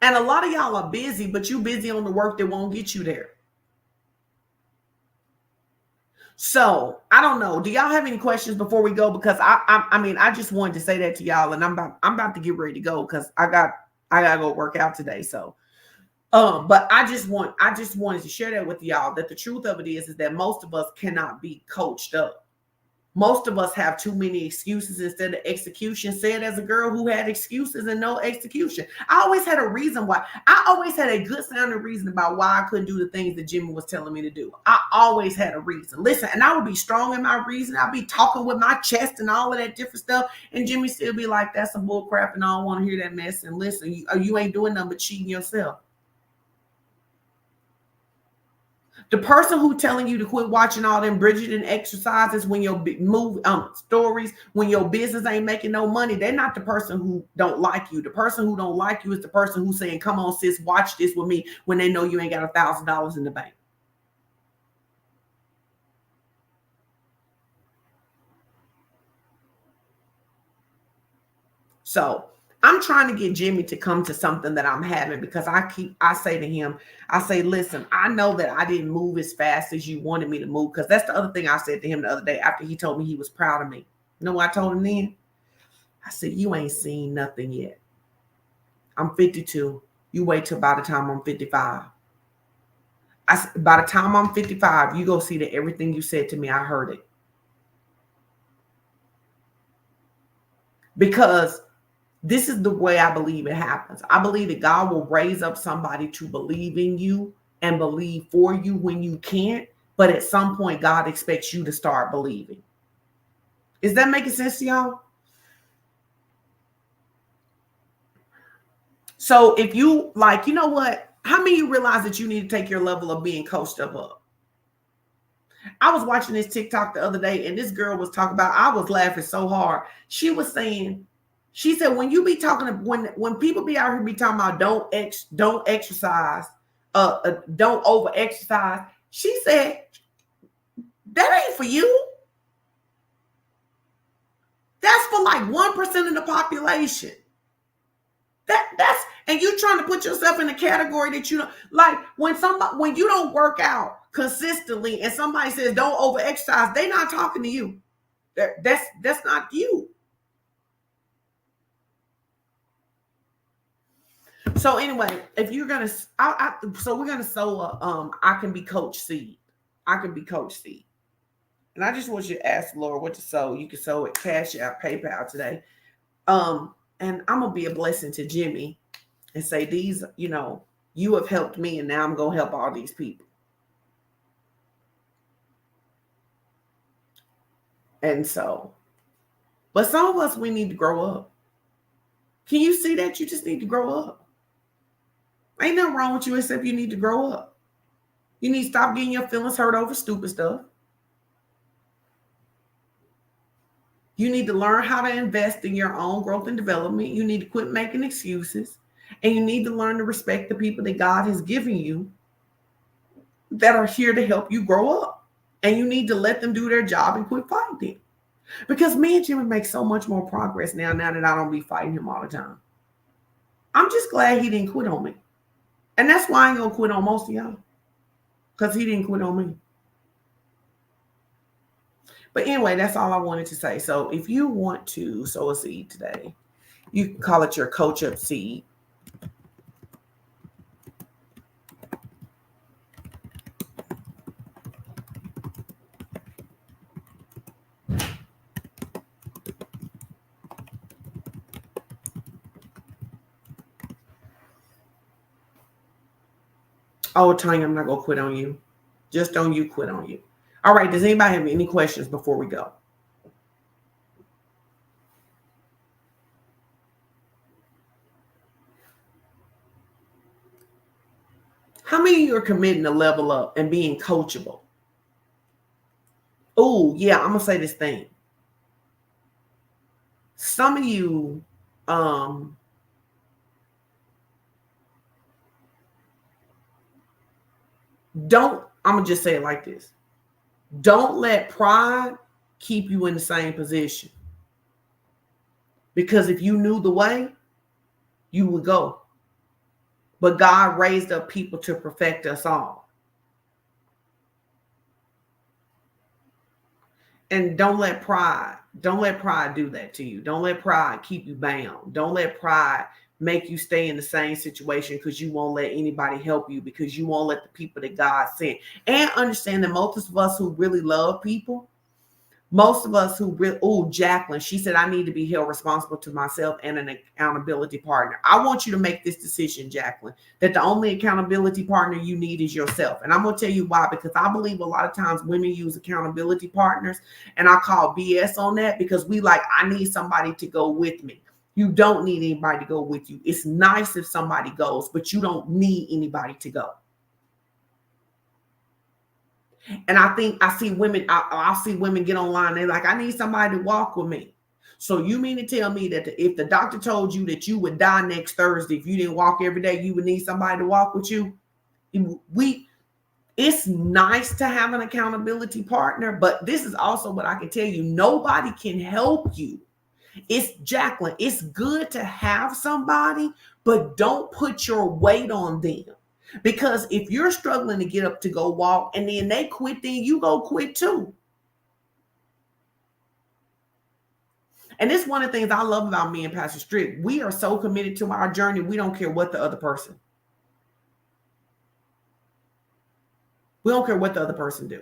S1: And a lot of y'all are busy, but you busy on the work that won't get you there. So I don't know. Do y'all have any questions before we go? Because I just wanted to say that to y'all, and I'm about to get ready to go because I gotta go work out today. So. But I just wanted to share that with y'all, that the truth of it is that most of us cannot be coached up. Most of us have too many excuses instead of execution. Said as a girl who had excuses and no execution. I always had a reason why. I always had a good sounding reason about why I couldn't do the things that Jimmy was telling me to do. I always had a reason. Listen, and I would be strong in my reason. I'd be talking with my chest and all of that different stuff. And Jimmy still be like, that's some bull crap and I don't want to hear that mess. And listen, you ain't doing nothing but cheating yourself. The person who telling you to quit watching all them Bridgerton exercises when your stories, when your business ain't making no money, they're not the person who don't like you. The person who don't like you is the person who's saying, come on, sis, watch this with me when they know you ain't got $1,000 in the bank. So I'm trying to get Jimmy to come to something that I'm having, because I say to him, I say, listen, I know that I didn't move as fast as you wanted me to move, because that's the other thing I said to him the other day after he told me he was proud of me. You know what I told him then? I said, you ain't seen nothing yet. I'm 52. You wait till by the time I'm 55. By the time I'm 55, you go see that everything you said to me, I heard it. Because this is the way I believe it happens. I believe that God will raise up somebody to believe in you and believe for you when you can't. But at some point, God expects you to start believing. Is that making sense to y'all? So if you like, you know what? How many of you realize that you need to take your level of being coached up? I was watching this TikTok the other day, and this girl was talking about, I was laughing so hard. She was saying, she said, when you be talking, when people be out here be talking about don't exercise, don't over exercise, she said, that ain't for you. That's for like 1% of the population. And you trying to put yourself in a category that you don't like. When you don't work out consistently and somebody says don't over exercise, they not talking to you. That's not you. So anyway, if you're gonna, so we're gonna sow I can be Coach seed. I can be Coach seed, and I just want you to ask the Lord what to sow. You can sow it Cash App, PayPal today, and I'm gonna be a blessing to Jimmy, and say these, you have helped me, and now I'm gonna help all these people. And so, but some of us, we need to grow up. Can you see that? You just need to grow up. Ain't nothing wrong with you except you need to grow up. You need to stop getting your feelings hurt over stupid stuff. You need to learn how to invest in your own growth and development. You need to quit making excuses. And you need to learn to respect the people that God has given you that are here to help you grow up. And you need to let them do their job and quit fighting them. Because me and Jimmy make so much more progress now that I don't be fighting him all the time. I'm just glad he didn't quit on me. And that's why I ain't gonna quit on most of y'all. Because he didn't quit on me. But anyway, that's all I wanted to say. So if you want to sow a seed today, you can call it your Coach Up seed. Oh, Tanya, I'm not going to quit on you. Just don't you quit on you. All right. Does anybody have any questions before we go? How many of you are committing to level up and being coachable? Oh, yeah, I'm going to say this thing. Some of you, I'm going to just say it like this. Don't let pride keep you in the same position. Because if you knew the way, you would go. But God raised up people to perfect us all. And don't let pride do that to you. Don't let pride keep you bound. Don't let pride make you stay in the same situation because you won't let anybody help you, because you won't let the people that God sent. And understand that most of us who really love people, Most of us who really, oh, Jacqueline, she said, I need to be held responsible to myself and an accountability partner. I want you to make this decision, Jacqueline, that the only accountability partner you need is yourself. And I'm going to tell you why, because I believe a lot of times women use accountability partners, and I call BS on that, because we like, I need somebody to go with me. You don't need anybody to go with you. It's nice if somebody goes, but you don't need anybody to go. And I think I see women, I'll see women get online. They're like, I need somebody to walk with me. So you mean to tell me that if the doctor told you that you would die next Thursday, if you didn't walk every day, you would need somebody to walk with you? It's nice to have an accountability partner, but this is also what I can tell you. Nobody can help you. It's Jacqueline. It's good to have somebody, but don't put your weight on them. Because if you're struggling to get up to go walk and then they quit, then you go quit too. And this is one of the things I love about me and Pastor Strick. We are so committed to our journey. We don't care what the other person. We don't care what the other person do.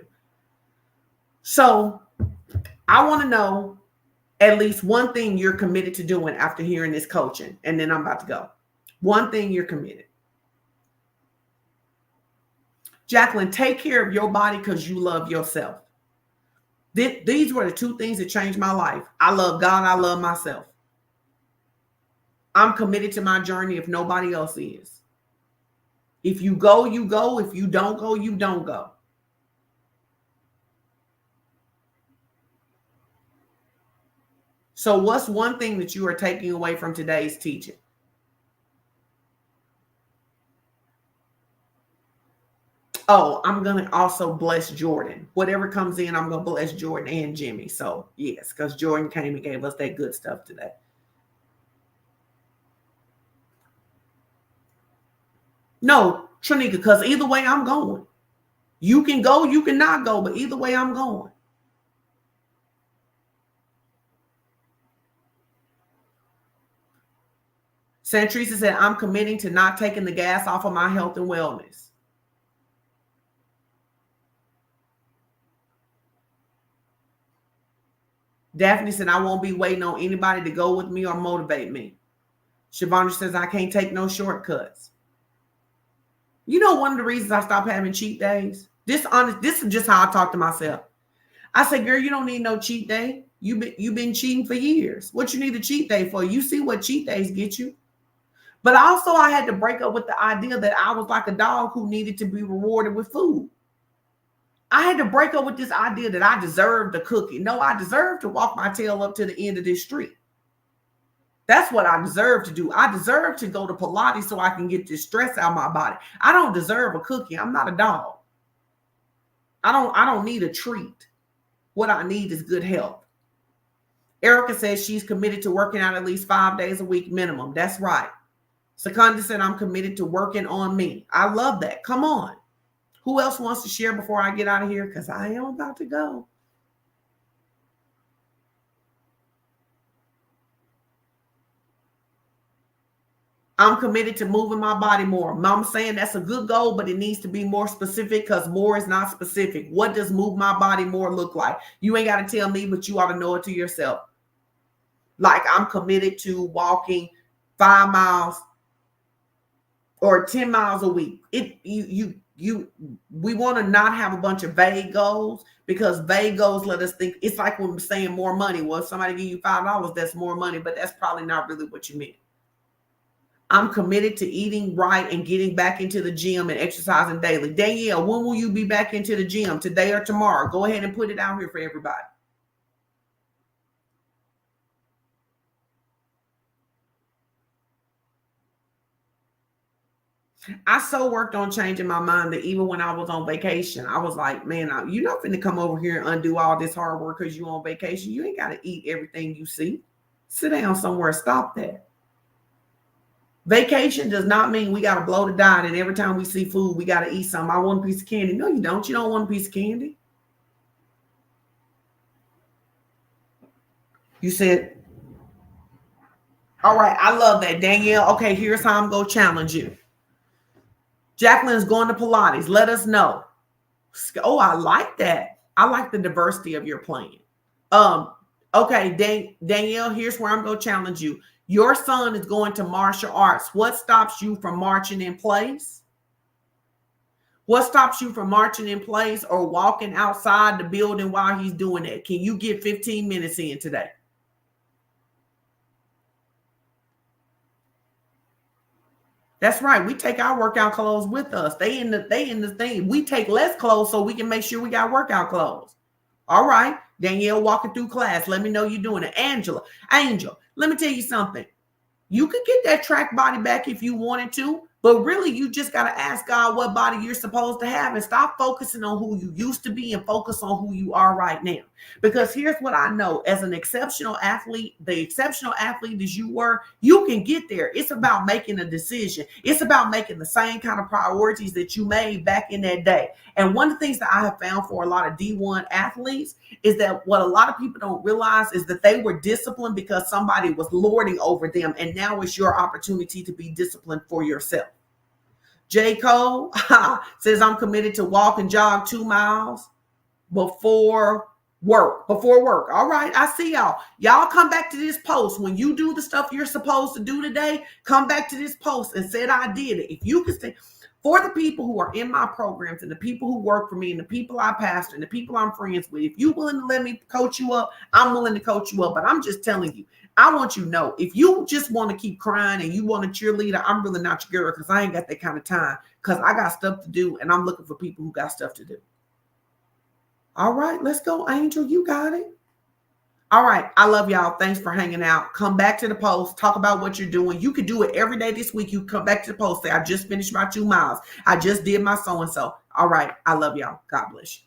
S1: So I want to know at least one thing you're committed to doing after hearing this coaching. And then I'm about to go. One thing you're committed. Jacqueline, take care of your body because you love yourself. These were the two things that changed my life. I love God. I love myself. I'm committed to my journey if nobody else is. If you go, you go. If you don't go, you don't go. So what's one thing that you are taking away from today's teaching? Oh, I'm going to also bless Jordan. Whatever comes in, I'm going to bless Jordan and Jimmy. So, yes, because Jordan came and gave us that good stuff today. No, Trinika, because either way I'm going. You can go, you can not go, but either way I'm going. Santrisa said, I'm committing to not taking the gas off of my health and wellness. Daphne said, I won't be waiting on anybody to go with me or motivate me. Shavandra says, I can't take no shortcuts. You know, one of the reasons I stopped having cheat days, this is just how I talk to myself. I say, girl, you don't need no cheat day. You've been cheating for years. What you need a cheat day for? You see what cheat days get you. But also I had to break up with the idea that I was like a dog who needed to be rewarded with food. I had to break up with this idea that I deserved a cookie. No, I deserve to walk my tail up to the end of this street. That's what I deserve to do. I deserve to go to Pilates so I can get this stress out of my body. I don't deserve a cookie. I'm not a dog. I don't need a treat. What I need is good health. Erica says she's committed to working out at least 5 days a week minimum. That's right. Secunda said, I'm committed to working on me. I love that. Come on. Who else wants to share before I get out of here? Because I am about to go. I'm committed to moving my body more. Mama's saying that's a good goal, but it needs to be more specific because more is not specific. What does move my body more look like? You ain't got to tell me, but you ought to know it to yourself. Like I'm committed to walking 5 miles or 10 miles a week. We want to not have a bunch of vague goals because vague goals let us think it's like when we're saying more money. Well, if somebody give you $5, that's more money, but that's probably not really what you meant. I'm committed to eating right and getting back into the gym and exercising daily. Danielle, when will you be back into the gym? Today or tomorrow? Go ahead and put it out here for everybody. I so worked on changing my mind that even when I was on vacation, I was like, man, you're not finna come over here and undo all this hard work because you're on vacation. You ain't got to eat everything you see. Sit down somewhere. Stop that. Vacation does not mean we got to blow the diet and every time we see food, we got to eat something. I want a piece of candy. No, you don't. You don't want a piece of candy. You said, all right, I love that, Danielle. Okay, here's how I'm going to challenge you. Jacqueline is going to Pilates. Let us know. Oh, I like that. I like the diversity of your plan. Okay, Danielle, here's where I'm going to challenge you. Your son is going to martial arts. What stops you from marching in place? What stops you from marching in place or walking outside the building while he's doing it? Can you get 15 minutes in today? That's right. We take our workout clothes with us. They in the thing. We take less clothes so we can make sure we got workout clothes. All right. Danielle walking through class. Let me know you're doing it. Angel, let me tell you something. You could get that track body back if you wanted to, but really you just got to ask God what body you're supposed to have and stop focusing on who you used to be and focus on who you are right now. Because here's what I know, as an exceptional athlete, the exceptional athlete as you were, you can get there. It's about making a decision. It's about making the same kind of priorities that you made back in that day. And one of the things that I have found for a lot of D1 athletes is that what a lot of people don't realize is that they were disciplined because somebody was lording over them. And now it's your opportunity to be disciplined for yourself. J. Cole says, I'm committed to walk and jog 2 miles before work. All right. I see y'all. Y'all come back to this post. When you do the stuff you're supposed to do today, come back to this post and said, I did it. If you can stay. For the people who are in my programs and the people who work for me and the people I pastor and the people I'm friends with, if you're willing to let me coach you up, I'm willing to coach you up. But I'm just telling you, I want you to know, if you just want to keep crying and you want a cheerleader, I'm really not your girl because I ain't got that kind of time because I got stuff to do and I'm looking for people who got stuff to do. All right, let's go, Angel. You got it. All right. I love y'all. Thanks for hanging out. Come back to the post. Talk about what you're doing. You could do it every day this week. You come back to the post. Say, I just finished my 2 miles. I just did my so-and-so. All right. I love y'all. God bless you.